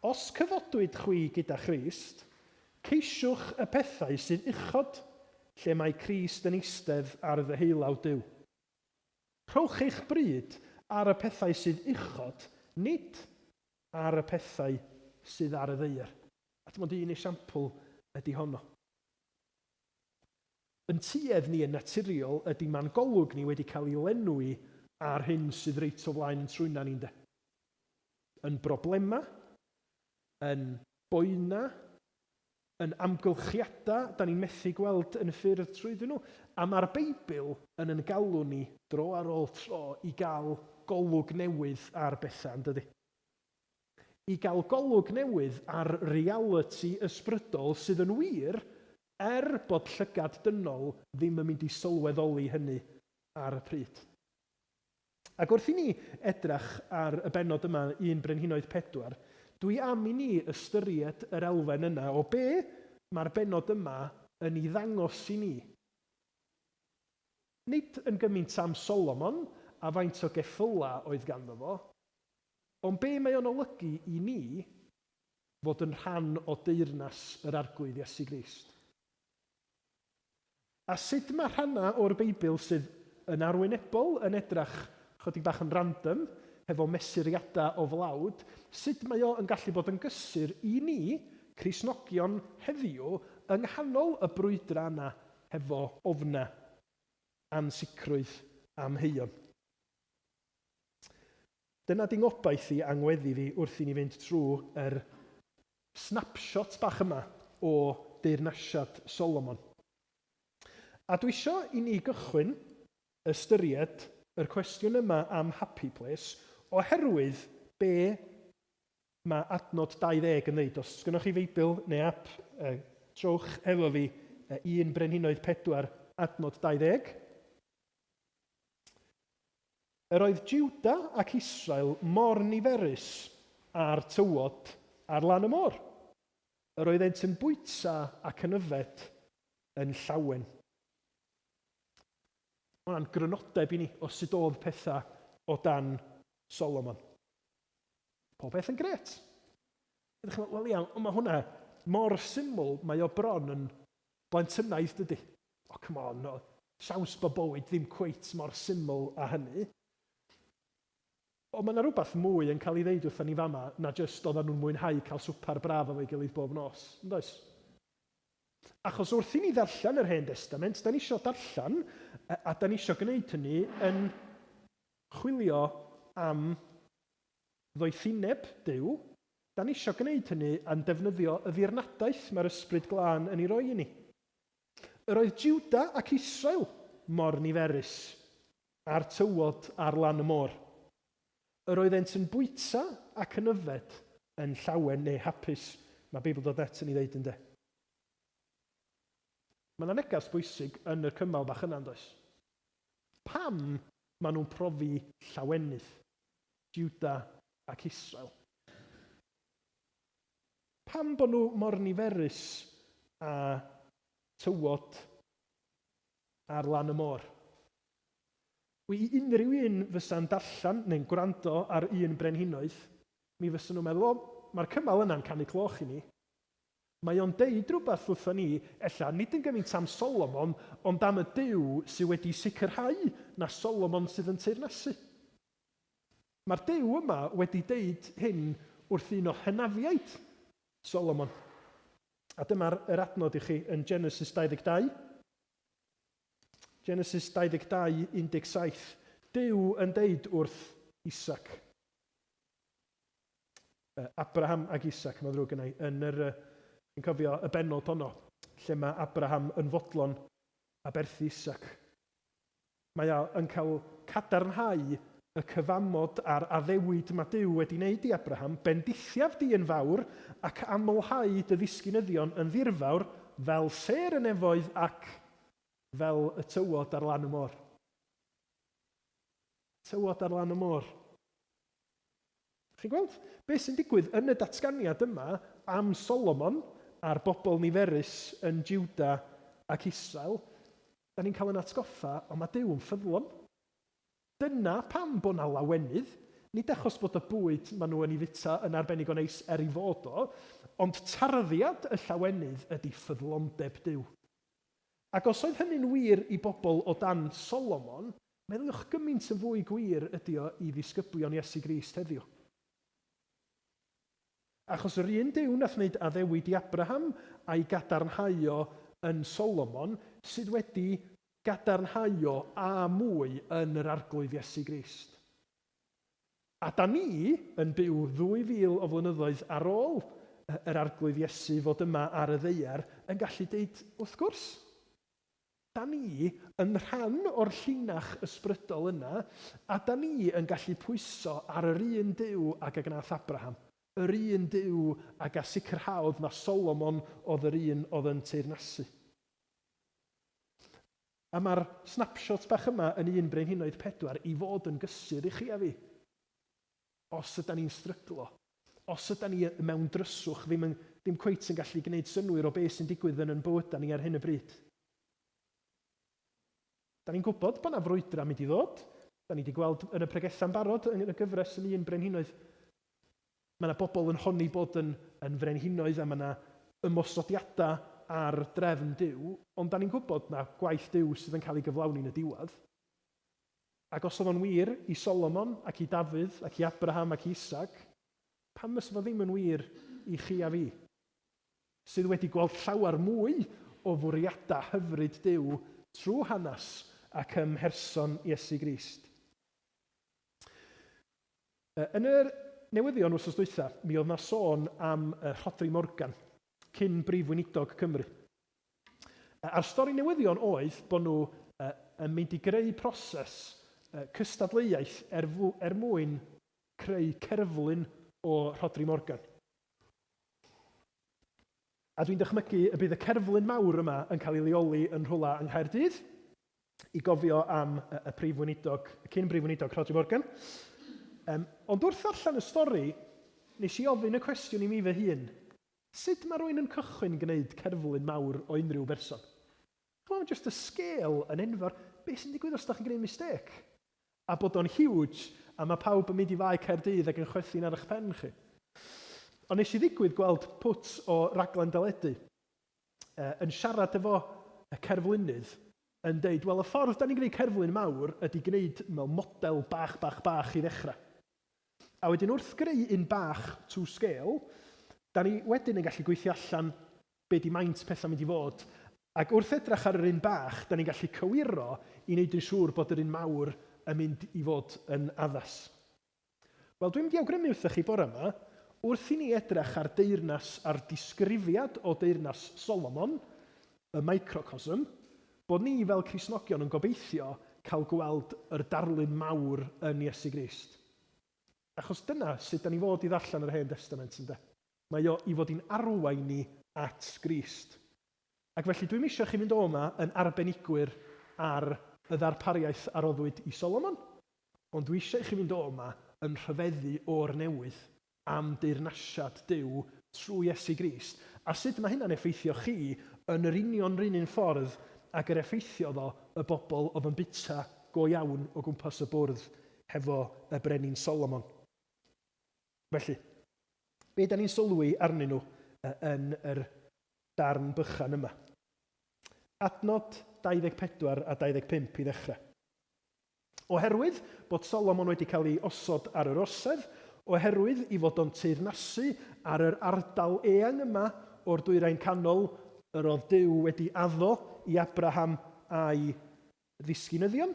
os cyfodwyd chwi gyda Christ, ceisiwch y pethau sydd uchod, lle mae Crist yn eistedd ar y ddeulawr Duw. Rhowch eich bryd ar y pethau sydd uchod, nid ar y pethau sydd ar y ddaear. A dim ond un esiampl ydy honno. Yn tuedd ni yn naturiol ydy ma'n golwg ni wedi cael ei lenwi ar hyn sydd reit o flaen yn trwyna ni'n de. Yn broblema, yn boena, yn amgylchiadau, da ni'n methu gweld yn y ffyrdd trwyddyn nhw. A mae'r Beibl yn galw ni dro ar ôl tro i gael golwg newydd ar bethau, yn dydy. I gael golwg newydd ar reality ysbrydol sydd yn wir bod llygad dynol ddim yn mynd i sylweddoli hynny ar y pryd. Ac wrth i ni edrach ar y bennod yma 1 Brenhinoedd 4, dwi am i ni ystyried yr elfen yna o be mae'r bennod yma yn ei ddangos i ni. Nid yn gymaint am Solomon a faint o geffyla oedd ganddo fo, ond be mae o'n olygu i ni fod yn rhan o deyrnas yr arglwydd Iesu Grist. A sut mae rhanna o'r Beibl sydd yn arwynebol yn edrach chydig bach yn random, hefo mesuriadau o flawd, sut mae o yn gallu bod yn gysur i ni, Cristnogion heddiw, yng nghanol y brwydra yna hefo ofna ansicrwydd amheuon. Dyna di ngobaith i angweddi fi wrth i ni fynd trwy snapshot bach yma o deyrnasiad Solomon. A dwi isio i ni gychwyn ystyried yr cwestiwn yma am happy place oherwydd be mae adnod 20 yn dweud. Os gynnwch chi Feibl neu app, trowch efo fi 1 Brenhinoedd 4 adnod 20. Yr oedd Jiwda ac Israel mor niferus ar tywod ar lan y môr. Yr oeddent yn bwyta ac yn yfed yn llawen. Mae'n grynodeb i ni o sut oedd pethau o dan Solomon. Pob beth yn gret. Wel iawn, ond mae hwnna mor syml, mae o bron yn blentynaeth dydy. Come on, no. Siawns bod bywyd ddim cweit mor syml a hynny. Ond mae yna rhywbeth mwy yn cael ei ddeud wrthyn ni fama na jyst oedden nhw'n mwynhau cael swper braf efo'i gilydd bob nos. Yndoes? Achos wrth i ni ddarllen yr Hen Testament, da ni eisiau darllen, a da ni eisiau gwneud hynny yn chwilio am ddoethineb Duw, da ni eisiau gwneud hynny yn defnyddio y ddirnadaeth mae'r Ysbryd Glân yn ei roi i ni. Yr oedd Jiwda ac Israel mor niferus ar tywod ar lan y môr. Yr oeddent yn bwyta ac yn yfed yn llawen neu hapus. Mae Beibl dod et yn ei ddeud yn de. Mae yna negas bwysig yn y cymal bach yna, does? Pam maen nhw'n profi llawenydd, Jiwda ac Israel? Pam bod nhw mor niferus a tywod ar lan y môr? I unrhyw un fysa'n darllen neu'n gwrando ar 1 Brenhinoedd, mi fysa nhw'n meddwl, mae'r cymal yna'n canu cloch i ni. Mae o'n deud rhywbeth wrthon ni, ella nid yn gymaint am Solomon, ond am y Duw sydd wedi sicrhau na Solomon sydd yn teyrnasu. Mae'r Duw yma wedi deud hyn wrth un o hynafiaid Solomon. A dyma'r adnod i chi yn Genesis 22. Genesis 22, 17. Duw yn deud wrth Isaac. Abraham ac Isaac, mae'n ddrwg yna, yn cofio y bennod honno, lle mae Abraham yn fodlon a berthu Isaac. Mae o'n cael cadarnhau y cyfamod a'r addewid mae Duw wedi wneud i Abraham, bendithiaf di yn fawr ac amlhau dy ddisgynyddion yn ddirfawr fel ser y nefoedd ac fel y tywod ar lan y môr. Tywod ar lan y môr. Chi'n gweld? Beth sy'n digwydd yn y datganiad yma am Solomon a'r bobl niferus yn Jiwda ac Israel, da ni'n cael yn atgoffa, ond mae Duw yn ffyddlon. Dyna pam bod na lawenydd, nid achos bod y bwyd maen nhw yn ei fita yn arbennig o neis er ei fod o, ond tarddiad y llawenydd ydy ffyddlondeb Duw. Ac os oedd hynny'n wir i bobl o dan Solomon, meddyliwch gymaint yn fwy gwir ydy o i ddisgyblion Iesu Grist heddiw. Achos yr un Duw nath wneud addewid i Abraham a'i gadarnhau o yn Solomon, sydd wedi gadarnhau o a mwy yn yr arglwydd Iesu Grist. A da ni yn byw 2000 o flynyddoedd ar ôl yr arglwydd Iesu fod yma ar y ddaear yn gallu deud wrth gwrs. Da ni yn rhan o'r llinach ysbrydol yna, a da ni yn gallu pwyso ar yr un Duw ag a gnaeth Abraham. Yr un Duw ag a sicrhaodd na Solomon oedd yr un oedd yn teyrnasu. A mae'r snapshot bach yma yn 1 Brenhinoedd 4 i fod yn gysur i chi a fi. Os ydyn ni'n stryglo, os ydyn ni mewn dryswch ddim cweit yn gallu gwneud synwyr o beth sy'n digwydd yn bywydau ni ar hyn y bryd. Da ni'n gwybod bod yna frwydra mynd i ddod. Da ni wedi gweld yn y pregetha'n barod yn y gyfres yn 1 Brenhinoedd. Mae yna bobl yn honni bod yn frenhinoedd a mae yna ymosodiadau ar drefn Duw, ond da ni'n gwybod na gwaith Duw sydd yn cael ei gyflawni yn y diwedd. Ac os oedd o'n wir i Solomon ac i Dafydd ac i Abraham ac i Isaac, pam ys fo ddim yn wir i chi a fi, sydd wedi gweld llawer mwy o fwriadau hyfryd Duw trwy hanes ac ymherson Iesu Grist. Yn yr newyddion wrth dwytha, mi oedd na sôn am Rhodri Morgan, cyn brif weinidog Cymru. A'r stori newyddion oedd bod nhw yn mynd i greu proses cystadleuaeth er mwyn creu cerflun o Rhodri Morgan. A dwi'n dychmygu y bydd y cerflun mawr yma yn cael ei leoli yn rhywle yng Nghaerdydd i gofio am y cyn brif weinidog Rhodri Morgan. Ond wrth ddarllen y stori, nes i ofyn y cwestiwn i mi fy hun, sut mae rwy'n yn cychwyn gwneud cerflun mawr o unrhyw berson? Mae'n just y scale yn enfawr. Beth sy'n digwydd os ydych chi'n gwneud mistake? A bod o'n huge, a mae pawb yn mynd i fai Caerdydd ac yn chwerthu'n ar eich pen chi. Ond nes i ddigwydd gweld pwt o raglen deledu yn siarad efo y cerflunydd yn deud, wel, y ffordd da ni'n gwneud cerflun mawr ydy gwneud mewn model bach i ddechrau. A wedyn wrth greu un bach to scale, da ni wedyn yn gallu gweithio allan be di maint pethau mynd i fod. Ac wrth edrych ar yr un bach, da ni'n gallu cywiro i wneud yn siŵr bod yr un mawr yn mynd i fod yn addas. Wel, dwi'n mynd i awgrymu wrthych chi bore yma, wrth i ni edrych ar a'r disgrifiad o deyrnas Solomon, y microcosm, bod ni fel Cristnogion yn gobeithio cael gweld yr darlun mawr yn Iesu Grist. Achos dyna sut da ni fod i ddarllen yr Hen Testament, ynde? Mae o i fod i'n arwain ni at Grist. Ac felly dwi'n eisiau chi fynd o yma yn arbenigwyr ar y ddarpariaeth a roddwyd i Solomon, ond dwi eisiau chi fynd o yma yn rhyfeddu o'r newydd am deyrnasiad Duw trwy Iesu Grist, a sut mae hynna'n effeithio chi yn yr union run un ffordd ac yr effeithio ddo y bobl oedd yn bita go iawn o gwmpas y bwrdd hefo y brenin Solomon. Felly, be da ni'n sylwi arnyn nhw yn yr darn bychan yma? Adnod 24 a 25 i ddechrau. Oherwydd bod Solomon wedi cael ei osod ar yr orsedd, oherwydd i fod o'n teyrnasu ar yr ardal eang yma o'r Dwyrain Canol, yr oedd Duw wedi addo i Abraham a'i ddisgynyddion,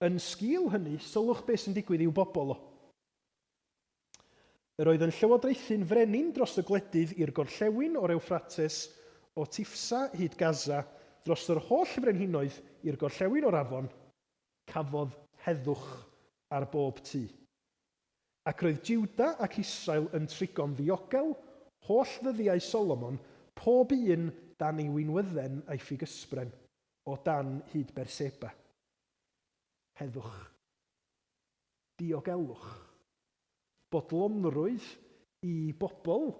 yn sgil hynny, sylwch beth sy'n digwydd i'w bobl o. Yr oedd yn llywodraethu'n frenin dros y gwledydd i'r gorllewin o'r Ewffrates, o Tifsa hyd Gaza, dros yr holl frenhinoedd i'r gorllewin o'r afon, cafodd heddwch ar bob tŷ. Ac roedd Jiwda ac Israel yn trigo'n ddiogel, holl ddyddiau Solomon, pob un dan ei wynwydden a'i ffigysbren, o dan hyd Berseba. Heddwch. Diogelwch. Bodlonrwydd i bobl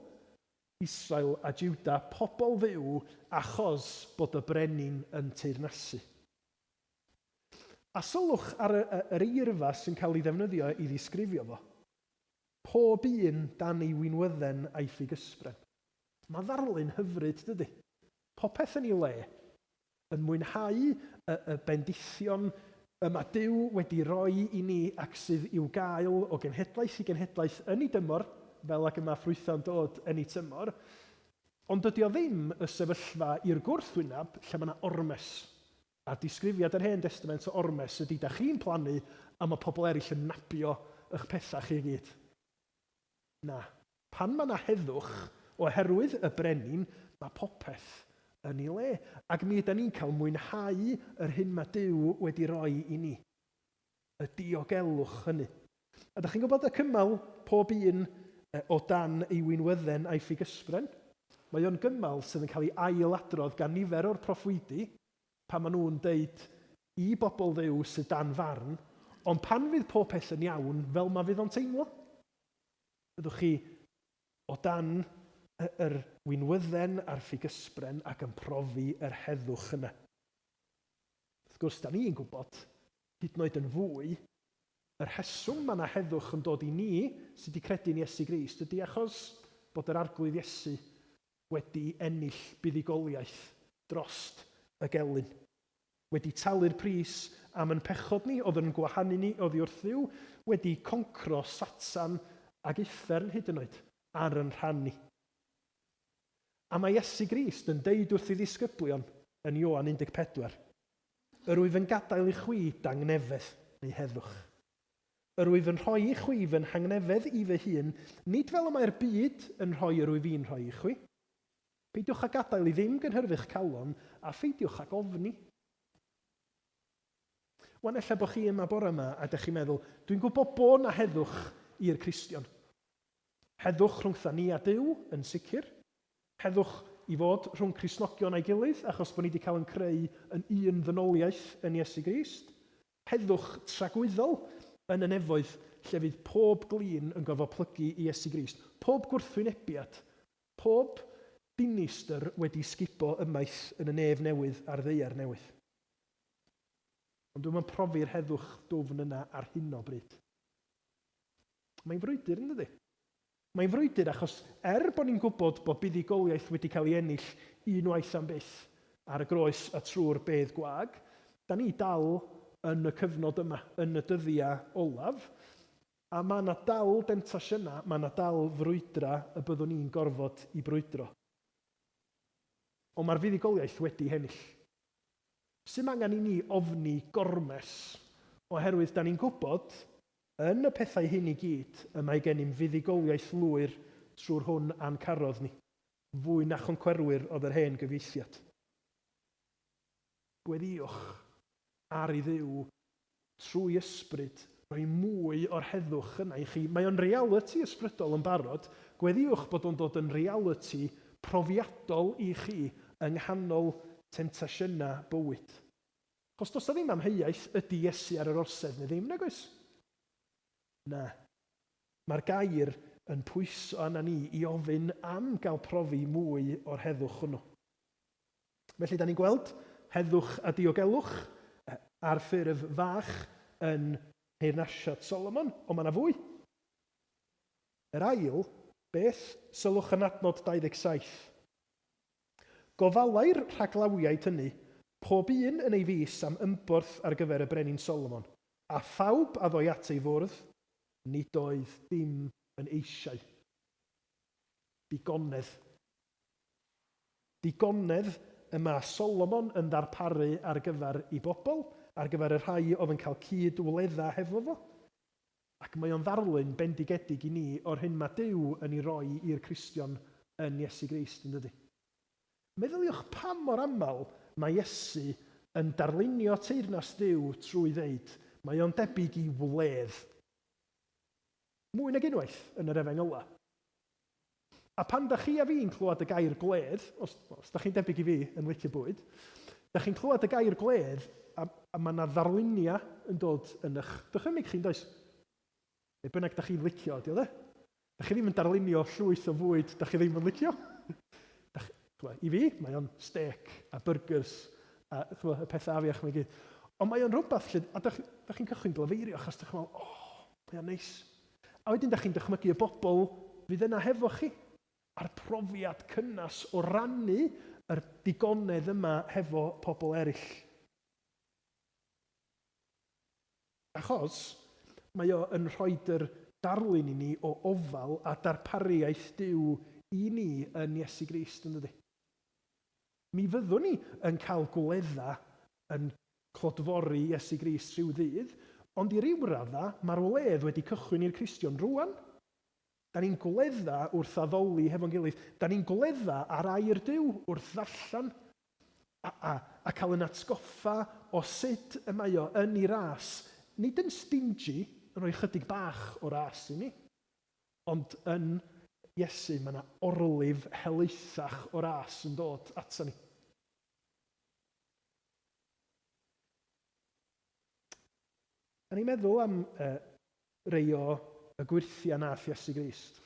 Israel a Jiwda, pobl Dduw, achos bod y brenin yn teyrnasu. A sylwch ar yr eirfa sy'n cael ei ddefnyddio i ddisgrifio fo. Pob un dan ei winwydden a'i ffugysbren. Mae ddarlun hyfryd, dydy. Popeth yn ei le. Yn mwynhau y bendithion mae Duw wedi rhoi i ni ac sydd i'w gael o genhedlaeth i genhedlaeth yn ei dymor, fel ac yma ffrwytho'n dod yn ei tymor, ond dydy o ddim y sefyllfa i'r gwrthwyneb lle mae yna ormes. A disgrifiad yr Hen Testament o ormes ydy da chi'n plannu a mae pobl eraill yn nabio eich pethau chi gyd. Na, pan mae yna heddwch oherwydd y brenin, mae popeth yn ei le. Ac mi ydym ni'n cael mwynhau yr hyn mae Duw wedi rhoi i ni. Y diogelwch hynny. A ydych chi'n gwybod y cymal pob un o dan ei winwydden a'i ffugysbren? Mae o'n gymal sydd yn cael ei ailadrodd gan nifer o'r proffwydi pan maen nhw'n deud i bobl Dduw sydd dan farn, ond pan fydd popeth yn iawn fel mae fydd o'n teimlo? Ydwch chi o dan yr winwydden a'r ffugysbren ac yn profi yr heddwch yna. Wrth gwrs, da ni'n gwybod, hyd yn oed yn fwy, yr rheswm mae yna heddwch yn dod i ni sydd wedi credu'n Iesu Grist ydy achos bod yr arglwydd Iesu wedi ennill buddigoliaeth drost y gelyn. Wedi talu'r pris am yn pechod ni, oedd yn gwahanu ni oddi wrth Dduw, wedi concro Satan ag uffern hyd yn oed ar yn rhan ni. A mae Iesu Grist yn deud wrth ei ddisgyblion yn Ioan 14, yr wyf yn gadael i chwi dangnefedd neu heddwch. Yr wyf yn rhoi i chwi fy nhangnefedd i fy hun, nid fel y mae'r byd yn rhoi yr wyf i'n rhoi i chwi. Peidiwch a gadael i ddim gynhyrfu'ch calon a pheidiwch ag ofni. Wan ella bod chi yma bore yma a ydych chi'n meddwl, dwi'n gwybod bod na heddwch i'r Cristion. Heddwch rhwngtha ni a Duw yn sicr. Heddwch i fod rhwng Cristnogion a'i gilydd achos bod ni wedi cael yn creu yn un ddynoliaeth yn Iesu Grist. Heddwch tragwyddol yn y nefoedd lle fydd pob glin yn gofod plygu i Iesu Grist. Pob gwrthwynebiad, pob dinistyr wedi sgibo ymaith yn y nef newydd a'r ddeiar newydd. Ond dwi'n profi'r heddwch dwfn yna ar hyn o bryd. Mae'n frwydr, yn dydi? Mae'n frwydr achos bod ni'n gwybod bod buddigoliaeth wedi cael ei ennill unwaith am byth ar y groes a trwy'r bedd gwag, da ni dal yn y cyfnod yma, yn y dyddiau olaf, a mae yna dal dentasiyna, mae yna dal frwydra y byddwn ni'n gorfod i brwydro. Ond mae'r fuddigoliaeth wedi hennill. Sy'n angen i ni ofni gormes, oherwydd da ni'n gwybod yn y pethau hyn i gyd y mae gennym fuddigoliaeth lwyr trwy'r hwn a'n carodd ni, fwy na choncwerwyr oedd yr hen gyfieithiad. Gweddiwch ar ei Dduw trwy ysbryd, rhoi mwy o'r heddwch yna i chi. Mae o'n reality ysbrydol yn barod. Gweddiwch bod o'n dod yn reality profiadol i chi yng nghanol tentasiyna bywyd. Os does ddim amheuaeth ydy Iesu ar yr orsedd neu ddim, nag oes? Na. Mae'r gair yn pwyso arna ni i ofyn am gael profi mwy o'r heddwch hwnnw. Felly, da ni'n gweld heddwch a diogelwch ar ffurf fach yn Heirnasiad Solomon, ond mae yna fwy. Yr ail, beth sylwch yn adnod 27. Gofalai'r rhaglawiaid hynny, pob un yn ei fus am ymborth ar gyfer y brenin Solomon, a phawb a ddoi at ei fwrdd, nid oedd dim yn eisiau. Digonedd. Digonedd y mae Solomon yn ddarparu ar gyfer ei bobl, ar gyfer y rhai oedd yn cael cyd-wledda hefo fo. Ac mae o'n ddarlun bendigedig i ni o'r hyn mae Duw yn ei roi i'r Cristion yn Iesu Grist, yn dydi? Meddyliwch pam mor aml mae Iesu yn darlunio teyrnas Duw trwy ddeud, mae o'n debyg i wledd. Mwy nag unwaith yn yr Efengyla. A pan da chi a fi'n clywed y gair gledd, os da chi'n debyg i fi yn licio bwyd, da chi'n clywed y gair gledd a mae yna ddarlunia yn dod yn eich dychymyg chi'n does? Neu bynnag da chi'n licio, di o dde? Da chi ddim yn darlunio llwyth o fwyd da chi ddim yn licio. I fi, mae o'n steak a burgers a y pethau afiach mae gyd. Ond mae o'n rhywbeth lle, a da chi'n cychwyn glyfeirio achos da chi'n meddwl, mae o'n neis. A wedyn da chi'n dychmygu y bobl fydd yna hefo chi. A'r profiad cynnas o rannu yr digonedd yma hefo pobl eraill. Achos mae o yn rhoi'r darlun i ni o ofal a darpariaeth Duw i ni yn Iesu Grist, yn dydi? Mi fyddwn ni yn cael gwledda yn clodfori Iesu Grist rhyw ddydd, ond i ryw radda mae'r wledd wedi cychwyn i'r Cristion rŵan. Da ni'n gwledda wrth addoli hefo'n gilydd. Da ni'n gwledda ar air Duw wrth ddarllen a cael yn atgoffa o sut y mae o yn ei ras. Nid yn stingy, yn rhoi chydig bach o ras i ni, ond yn Iesu mae yna orlif helaethach o ras yn dod ata ni. A ni'n meddwl am rei o y gwirthia nath Iesu Grist.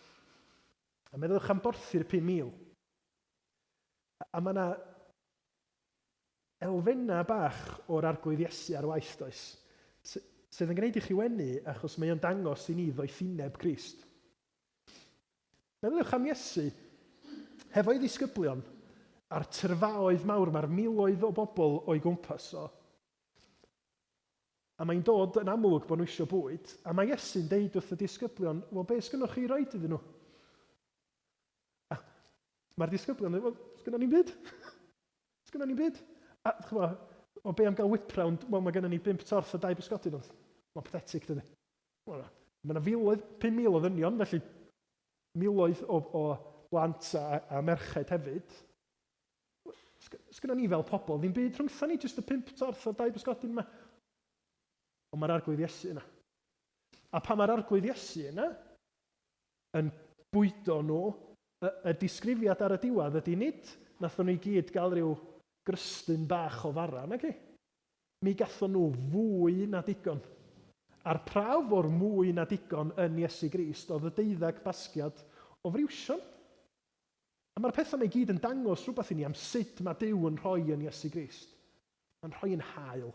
A meddwch am borthu'r 5,000. A mae yna elfenna bach o'r arglwydd Iesu ar waith does, sydd yn gwneud i chi wenu achos mae o'n dangos i ni ddoethineb Crist. Meddwch am Iesu hefo'i ddisgyblion a'r tyrfaoedd mawr, mae'r miloedd o bobl o'i gwmpas o. A mae'n dod yn amlwg bod nhw eisiau bwyd, a mae Iesu'n deud wrth y disgyblion, wel, be sgynnoch chi roed iddyn nhw? Mae'r disgyblion yn dweud, wel, sgynno ni'n byd? Sgynno ni'n byd? A chyfo, o be am gael whip round, wel, mae gennym ni 5 torth a 2 bisgoti nhw. Mae'n pathetic, dydy. Mae yna 5,000 o ddynion, felly miloedd o blant a merched hefyd. Sgynno ni fel pobl, ddim byd rhwngtha ni, jyst y 5 torth a 2 bisgoti yma. Ond mae'r arglwydd Iesu yna. A pa mae'r arglwydd Iesu yna yn bwydo nhw, y disgrifiad ar y diwedd ydy nid nathon nhw i gyd gael rhyw grystyn bach o fara, nag i? Mi gathon nhw fwy na digon. A'r prawf o'r mwy na digon yn Iesu Grist oedd y 12 basgiad o friwsion. A mae'r pethau mae gyd yn dangos rhywbeth i ni am sut mae Duw yn rhoi yn Iesu Grist. Mae'n rhoi yn hael.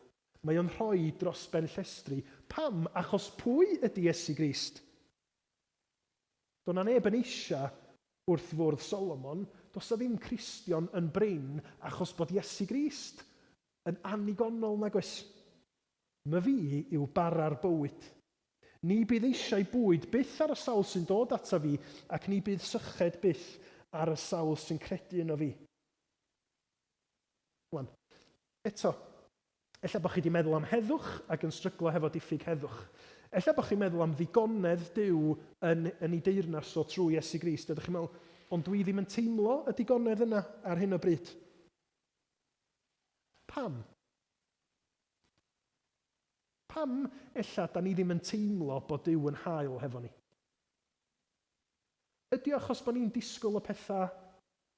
Mae o'n rhoi dros ben llestri. Pam? Achos pwy ydy Iesu Grist? Do'n na neb yn eisiau wrth fwrdd Solomon, does na ddim Cristion yn brin achos bod Iesu Grist yn anigonol nag oes. My fi yw bara'r bywyd. Ni bydd eisiau bwyd byth ar y sawl sy'n dod ata fi, ac ni bydd syched byth ar y sawl sy'n credu yno fi. Wan, eto, ella bod chi wedi meddwl am heddwch ac yn stryglo hefo diffyg heddwch. Ella bod chi'n meddwl am ddigonedd Duw yn ei deyrnas o trwy Iesu Grist. Ydych chi'n meddwl, ond dwi ddim yn teimlo y digonedd yna ar hyn o bryd. Pam? Pam ella da ni ddim yn teimlo bod Duw yn hael hefo ni? Ydy achos bod ni'n disgwyl y pethau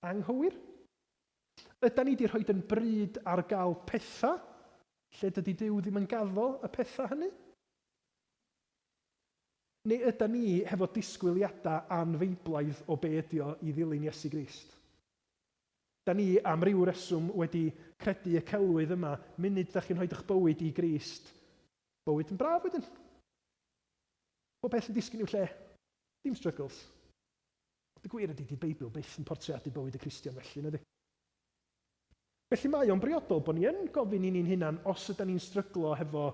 anghywir? Ydy ni wedi rhoi yn bryd ar gael pethau lle dydy Duw ddim yn gaddo y pethau hynny? Neu ydyn ni hefo disgwyliadau anfeiblaidd o be ydy o i ddilyn Iesu Grist? Da ni am ryw reswm wedi credu y celwydd yma, munud da chi'n rhoi eich bywyd i Grist, bywyd yn braf wedyn. Bo beth yn disgyn i'w lle, dim struggles. Y gwir ydy di Beibl byth yn portreadu bywyd y Cristion felly, nid? Felly mae o'n briodol bod ni yn gofyn i ni'n hunan os ydyn ni'n stryglo hefo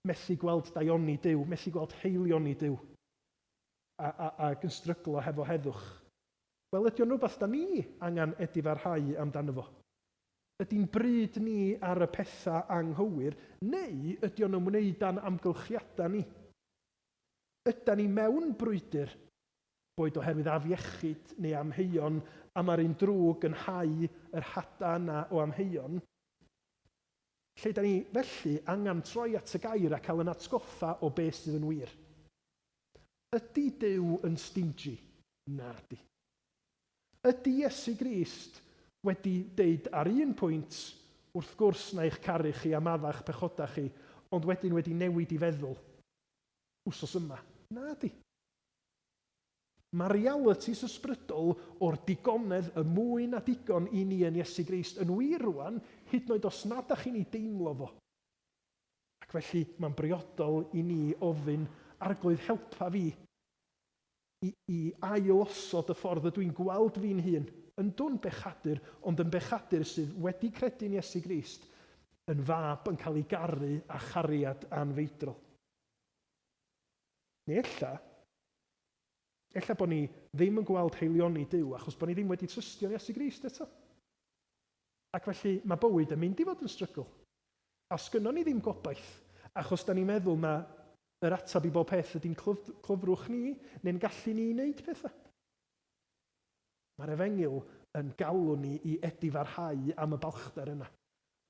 methu gweld daioni Duw, methu gweld heilioni Duw, ac yn stryglo hefo heddwch. Wel, ydy o'n rhywbeth da ni angen edifarhau amdano fo? Ydy'n bryd ni ar y pethau anghywir, neu ydy o'n ymwneud â'n amgylchiadau ni? Ydyn ni mewn brwydr, boed oherwydd afiechyd neu amheuon, a mae'r un drwg yn hau yr hada yna o amheuon, lle da ni felly angen troi at y gair a cael yn atgoffa o beth sydd yn wir. Ydy Duw yn stingy? Na di. Ydy Iesu Grist wedi deud ar un pwynt, wrth gwrs na eich caru chi a maddach pechodau chi, ond wedyn wedi newid i feddwl wsos yma? Na di. Mae realities ysbrydol o'r digonedd y mwy na digon i ni yn Iesu Grist yn wir rwan, hyd yn oed os nad ych chi'n ei deimlo fo. Ac felly mae'n briodol i ni ofyn, Arglwydd, helpa fi i ailosod y ffordd y dwi'n gweld fi'n hun, yn dwn bechadur, ond yn bechadur sydd wedi credu'n Iesu Grist, yn fab yn cael ei garu a chariad anfeidrol. Neu ella bod ni ddim yn gweld heilioni Duw achos bod ni ddim wedi trystio yn Iesu Grist eto. Ac felly mae bywyd yn mynd i fod yn strygl. A sgynnon ni ddim gobaith achos da ni'n meddwl na yr atab i bob peth ydy'n clyfrwch ni neu'n gallu ni wneud pethau. Mae'r Efengyl yn galw ni i edifarhau am y balchder yna.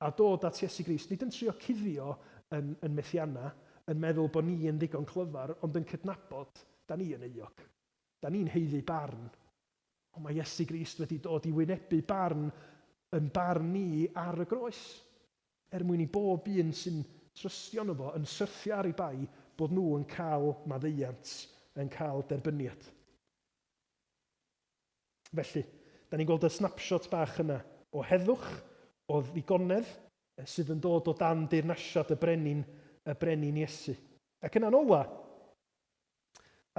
A dod at Iesu Grist, nid yn trio cuddio yn methianna, yn meddwl bod ni yn ddigon clyfar, ond yn cydnabod, da ni yn euog. Da ni'n heiddi barn. Ond mae Iesu Grist wedi dod i wynebu barn yn barn ni ar y groes. Mwyn i bob un sy'n trystio nhw fo, yn syrthio ar ei bai, bod nhw yn cael maddeuant, yn cael derbyniad. Felly, da ni'n gweld y snapshot bach yna o heddwch, o ddigonedd, sydd yn dod o dan deyrnasiad y brenin Iesu. Ac yna'n ola,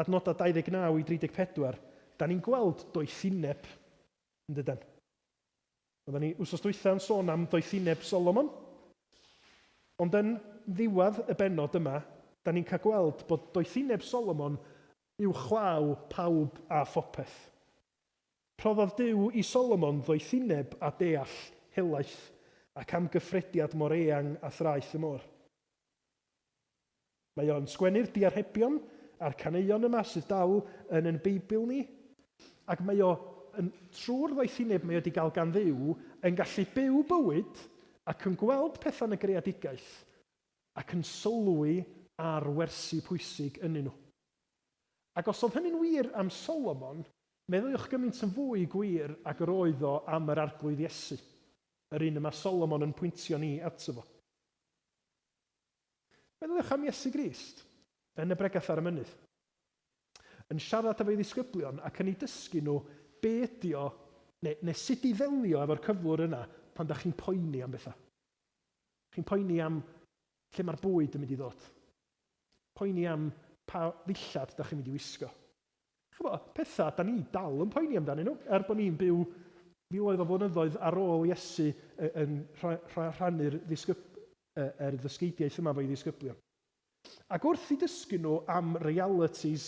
adnodau 29 i 34, da ni'n gweld doethineb, yn dydyn. Oedden ni wsos dwytha'n sôn am doethineb Solomon, ond yn ddiwedd y bennod yma, da ni'n cael gweld bod doethineb Solomon yw chlaw pawb a phopeth. Rhoddodd Duw i Solomon doethineb a deall helaeth ac am gyffrediad mor eang a thraeth y môr. Mae o'n sgwennu'r diarhebion a'r caneuon yma sydd dal yn Beibl ni, ac mae o trwy'r doethineb mae wedi cael gan Dduw yn gallu byw bywyd ac yn gweld pethau yn y greadigaeth ac yn sylwi ar wersi pwysig yn nhw. Ac os oedd hynny'n wir am Solomon, meddyliwch gymaint yn fwy gwir ac yr oedd o am yr arglwydd Iesu, yr un yma Solomon yn pwyntio ni ato fo. Meddyliwch am Iesu Grist yn y bregath ar y mynydd, yn siarad efo'i ddisgyblion ac yn ei dysgu nhw be ydi o, neu sut i ddelio efo'r cyflwr yna pan da chi'n poeni am bethau. Chi'n poeni am lle mae'r bwyd yn mynd i ddod. Poeni am pa ddillad da chi'n mynd i wisgo. Pethau da ni dal yn poeni amdanyn nhw, bod ni'n byw filoedd o flynyddoedd ar ôl Iesu yn rhannu'r ddysgeidiaeth yma fo'i ddisgyblion. Ac wrth i dysgu nhw am realities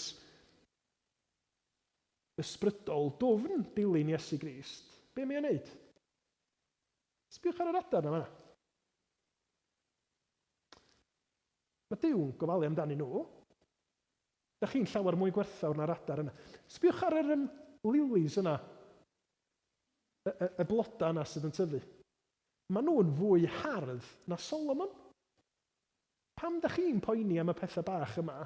ysbrydol dwfn dilyn Iesu Grist, be mae o'n neud? Sbiwch ar yr adar yma. Mae Duw'n gofalu amdani nhw. Da chi'n llawer mwy gwerthawr na'r adar yna. Sbiwch ar yr lilies yna, y bloda yna sydd yn tyfu. Maen nhw'n fwy hardd na Solomon. Pam da chi'n poeni am y pethau bach yma,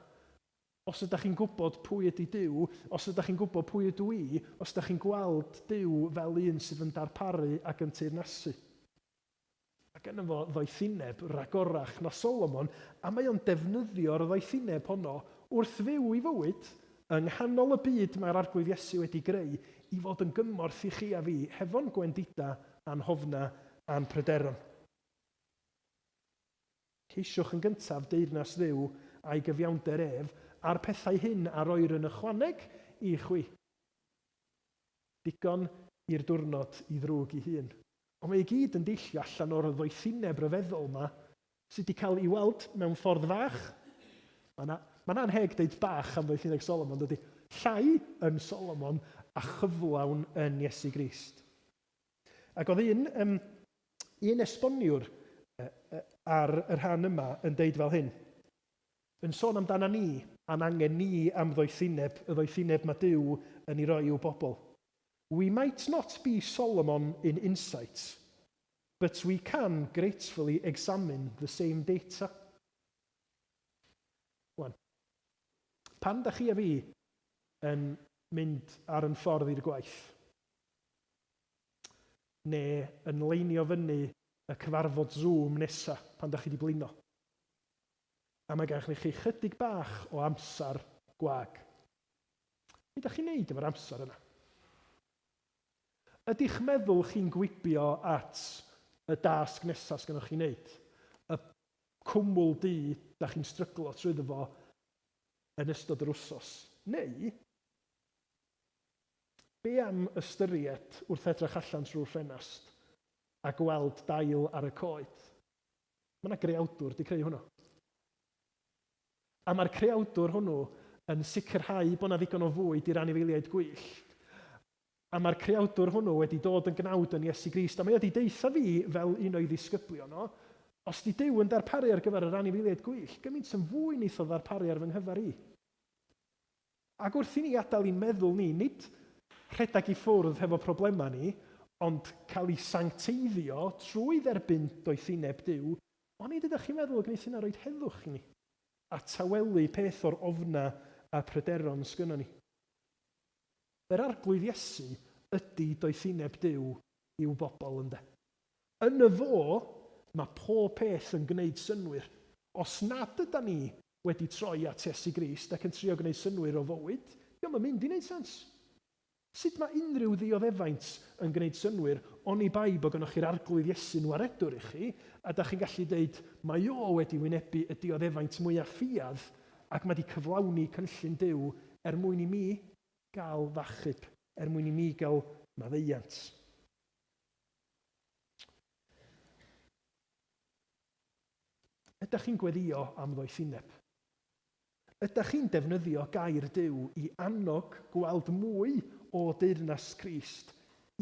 os ydych chi'n gwybod pwy ydy Duw, os ydych chi'n gwybod pwy ydw i, os ydych chi'n gweld Duw fel un sydd yn darparu ac yn teyrnasu. Ac yna fo ddoethineb ragorach na Solomon, a mae o'n defnyddio'r ddoethineb honno wrth fyw i fywyd yng nghanol y byd mae'r arglwydd Iesu wedi greu i fod yn gymorth i chi a fi hefo'n gwendida a'n hofna a'n pryderon. Ceisiwch yn gyntaf deyrnas Dduw a'i gyfiawnder ef a'r pethau hyn a roer yn ychwaneg i chwi. Digon i'r diwrnod i ddrwg i hun. Ond mae i gyd yn deillio allan o'r ddoethineb ryfeddol yma sydd wedi cael ei weld mewn ffordd fach. Mae'n anheg deud bach am ddoethineb Solomon, dydy. Llai yn Solomon a chyflawn yn Iesu Grist. Ac oedd un esboniwr ar y rhan yma yn deud fel hyn. Yn sôn amdana ni, a'n angen ni am ddoethineb, y ddoethineb mae Duw yn ei roi i'w bobl. We might not be Solomon in insight, but we can gratefully examine the same data. Pan da chi a fi yn mynd ar yn ffordd i'r gwaith, neu yn leinio fyny y cyfarfod Zoom nesaf pan da chi wedi blino, a mae gennych chi chydig bach o amser gwag. Be da chi'n neud efo'r amser yna? Ydych meddwl chi'n gwibio at y dasg nesaf sgynnoch chi'n neud? Y cwmwl di da chi'n stryglo trwy fo yn ystod yr wsos. Neu, be am ystyried wrth edrych allan trwy'r ffenast a gweld dail ar y coed? Mae yna greawdwr di creu hwnnw. A mae'r creawdwr hwnnw yn sicrhau bod yna ddigon o fwyd i'r anifeiliaid gwyllt. A mae'r creawdwr hwnnw wedi dod yn gnawd yn Iesu Grist. A mae wedi deitha fi fel un o'i ddisgyblion o, os di Duw yn darparu ar gyfer yr anifeiliaid gwyllt, gymaint yn fwy neith o ddarparu ar fy nghyfer i. Ac wrth i ni adael i'n meddwl ni, nid rhedag i ffwrdd hefo problema ni, ond cael ei sancteiddio trwy dderbyn doethineb Duw, ond nid ydych chi'n meddwl gwneud hynna roed heddwch i ni, a tawelu peth o'r ofna a pryderon sgynnon ni. Yr arglwydd Iesu ydy doethineb Duw i'w bobl ynde. Yn y fo, mae pob peth yn gwneud synnwyr. Os nad yda ni wedi troi at Iesu Grist ac yn trio gwneud synnwyr o fywyd, diolch yn mynd i wneud sens. Sut mae unrhyw ddioddefaint yn gwneud synnwyr, oni bai bod gennych chi'r arglwydd Iesu'n waredwr i chi, a da chi'n gallu dweud, mae o wedi wynebu y dioddefaint mwyaf ffiadd, ac mae wedi cyflawni cynllun Duw mwyn i mi gael fachub, mwyn i mi gael maddeiant. Ydych chi'n gweddio am ddoethineb? Ydych chi'n defnyddio gair Duw i annog gweld mwy o deyrnas Crist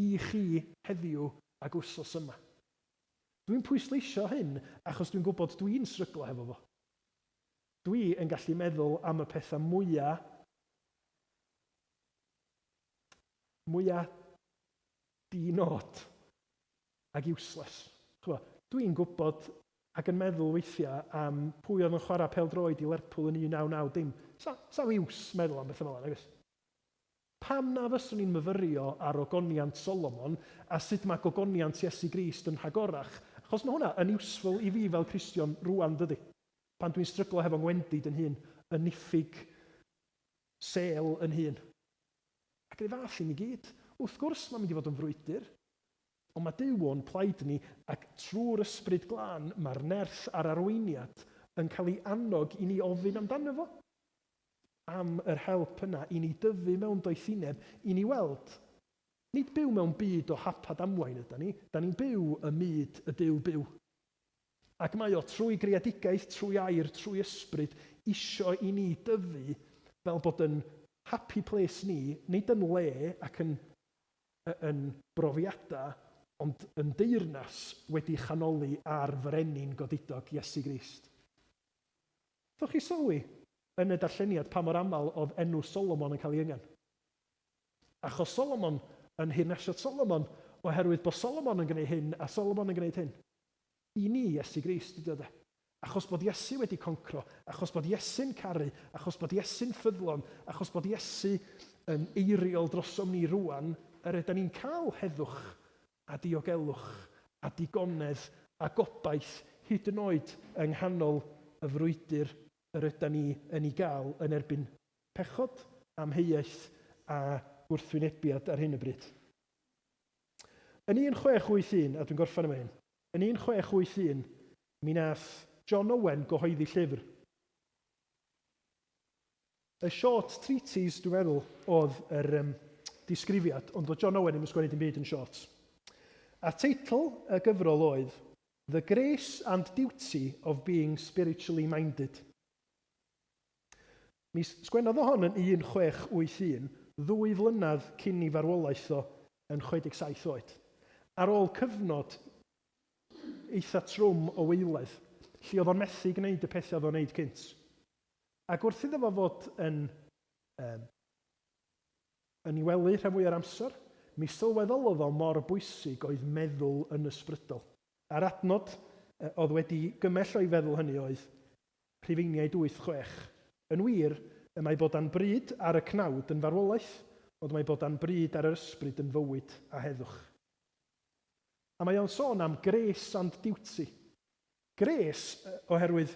i chi heddiw ag wsos yma? Dwi'n pwysleisio hyn achos dwi'n gwybod dwi'n stryglo hefo fo. Dwi yn gallu meddwl am y pethau mwyaf di-nod ag useless. Dwi'n gwybod ac yn meddwl weithiau am pwy oedd yn chwarae pêl-droed i Lerpwl yn 1990. Sa'n iws meddwl am bethau fel yna, nagos? Pam na fyswn ni'n myfyrio ar ogoniant Solomon a sut mae gogoniant Iesu Grist yn rhagorach? Achos mae hwnna yn useful i fi fel Cristion rwan dydy. Pan dwi'n stryglo hefo ngwendid yn hun, yn niffig sel yn hun. Ac yn ei fath i ni gyd. Wrth gwrs mae'n mynd i fod yn frwydr, ond mae Duw o'n plaid ni ac trwy'r ysbryd glân mae'r nerth a'r arweiniad yn cael ei annog i ni ofyn amdano fo. Am yr help yna i ni dyfu mewn doethineb, i ni weld. Nid byw mewn byd o hapad amwain ydyn ni, da ni'n byw y myd y Duw byw. Ac mae o trwy greadigaeth, trwy air, trwy ysbryd, isio i ni dyfu fel bod yn happy place ni, nid yn le ac yn brofiadau, ond yn deyrnas wedi chanoli ar frenin godidog Iesu Grist. Ddwch chi sylwi yn y darlleniad pa mor aml oedd enw Solomon yn cael ei yngan? Achos Solomon yn hirnesiad Solomon, oherwydd bod Solomon yn gwneud hyn a Solomon yn gwneud hyn. I ni Iesu Grist ydy o de. Achos bod Iesu wedi concro, achos bod Iesu'n caru, achos bod Iesu'n ffyddlon, achos bod Iesu yn eiriol drosom ni rwan, yr ydym ni'n cael heddwch a diogelwch a digonedd a gobaith hyd yn oed yng nghanol y frwydr yr ydym ni yn ei gael yn erbyn pechod, amheuaeth a gwrthwynebiad ar hyn y bryd. Yn 1681, a dwi'n gorffen yma hyn, yn 1681, mi nath John Owen gyhoeddi llyfr. Y short treatise, dwi'n meddwl, oedd yr disgrifiad, ond o John Owen yn sgwennu dim byd yn short. A teitl y gyfrol oedd The Grace and Duty of Being Spiritually Minded. Mi sgwennodd o hon yn 1681, 2 flynedd cyn i farwolaeth o yn 67 oed. Ar ôl cyfnod eitha trwm o weiledd, lle oedd o'n methu gwneud y pethau oedd o'n wneud cynt. Ac wrth iddo fo fod yn ei wely rhan fwy ar amser, mi sylweddolodd o mor bwysig oedd meddwl yn ysbrydol. A'r adnod oedd wedi gymell o'i feddwl hynny oedd Rhufeiniaid 8:6. Yn wir, y mae bod a'n bryd ar y cnawd yn farwolaeth, ond mae bod a'n bryd ar yr ysbryd yn fywyd a heddwch. A mae o'n sôn am grace and duty. Grace, oherwydd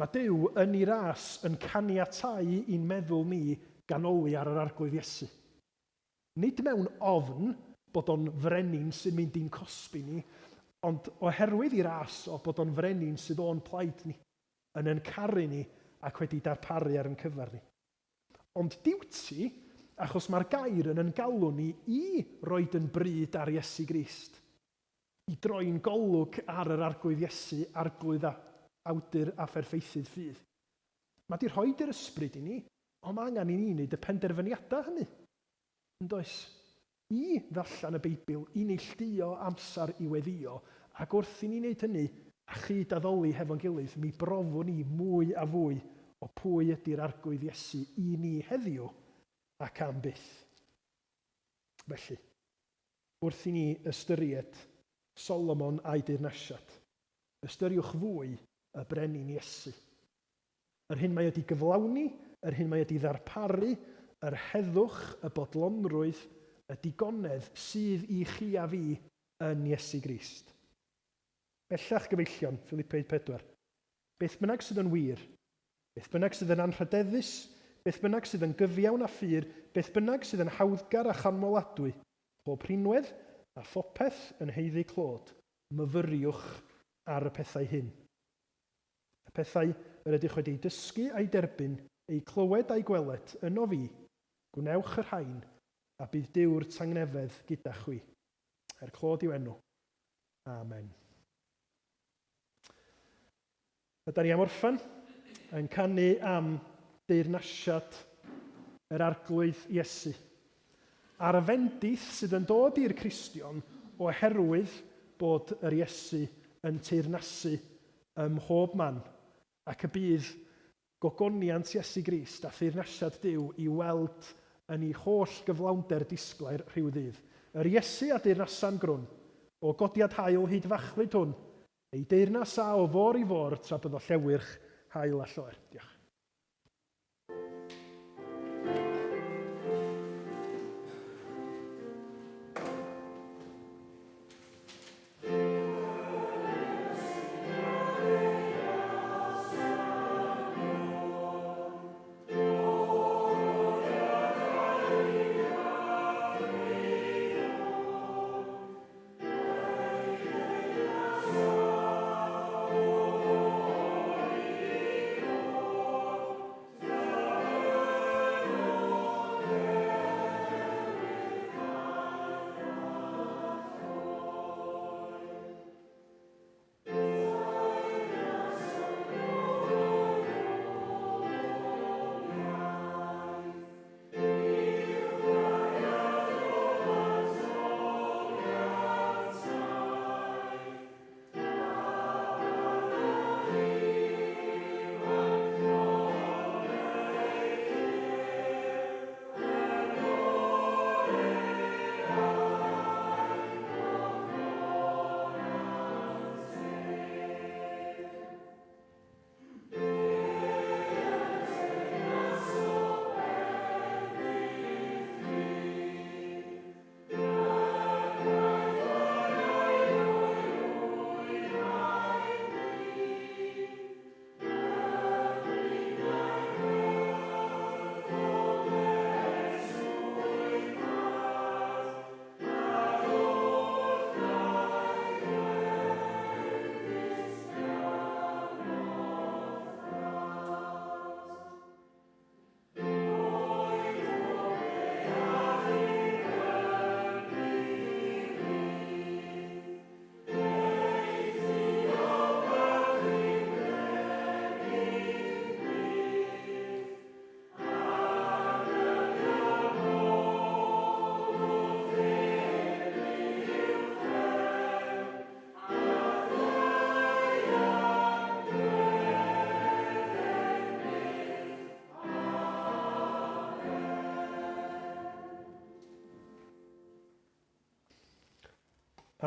mae Duw yn ei ras yn caniatáu i'n meddwl ni ganoli ar yr arglwydd Iesu. Nid mewn ofn bod o'n frenin sy'n mynd i'n cosbi ni, Ond oherwydd i'r ras o bod o'n frenin sydd o'n plaid ni, yn caru ni ac wedi darparu ar yn cyfer ni. Ond duty, achos mae'r gair yn galw ni i roed yn bryd ar Iesu Grist, i droi'n golwg ar yr arglwydd Iesu, arglwydd awdur a pherffeithydd ffydd. Mae di rhoi i'r ysbryd i ni, ond mae angen i ni wneud y penderfyniadau hynny. Yn does? I ddarllen y Beibl, i neilltuo amser i weddio, ac wrth i ni wneud hynny, a chyd addoli hefo'n gilydd, mi brofwn ni mwy a fwy o pwy ydy'r arglwydd Iesu i ni heddiw ac am byth. Felly, wrth i ni ystyried Solomon a'i deyrnasiad, ystyriwch fwy y brenin Iesu. Yr hyn mae wedi gyflawni, yr hyn mae wedi ddarparu, yr heddwch, y bodlonrwydd, y digonedd sydd i chi a fi yn Iesu Grist. Bellach gyfeillion, Filipiaid 4. Beth bynnag sydd yn wir, beth bynnag sydd yn anrhydeddus, beth bynnag sydd yn gyfiawn a ffyr, beth bynnag sydd yn hawddgar a chanmoladwy, pob rhinwedd a phopeth yn heiddi clod, myfyriwch ar y pethau hyn. Y pethau yr ydych wedi dysgu a'i derbyn, ei clywed a'i gweled yno fi, gwnewch yr rhain, a bydd Duw'r tangnefedd gyda chwi. Clod i'w enw. Amen. Ydyn ni am orffan yn canu am deyrnasiad yr arglwydd Iesu. A'r afendith sydd yn dod i'r Cristion oherwydd bod yr Iesu yn teyrnasu ym mhob man, ac y bydd gogoniant Iesu Grist a theyrnasiad Duw i weld yn ei holl gyflawnder disglair rhyw ddydd. Yr Iesu a deyrnasa'n grwn, o godiad hael hyd fachlyd hwn, ei deyrnas a o fôr i fôr tra bydd o llewyrch hael a lloer. Diolch.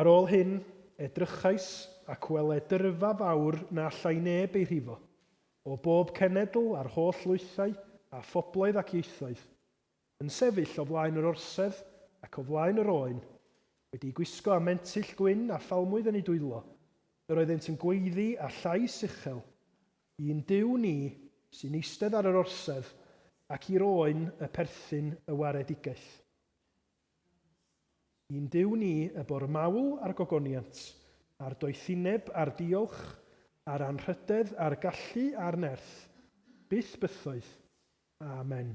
Ar ôl hyn, edrychais ac weled dyrfa fawr na allai neb ei rhifo, o bob cenedl a'r holl lwythau a phobloedd ac ieithoedd, yn sefyll o flaen yr orsedd ac o flaen yr oen, wedi gwisgo a mentyll gwyn a phalmwydd yn ei dwylo, yr oeddent yn gweiddi a llais uchel, i'n Duw ni sy'n eistedd ar yr orsedd ac i'r oen y perthyn y waredigaeth. I'n Duw ni y bor mawl a'r gogoniant, a'r doethineb, a'r diolch, a'r anrhydedd, a'r gallu, a'r nerth, bus bythoedd. Amen.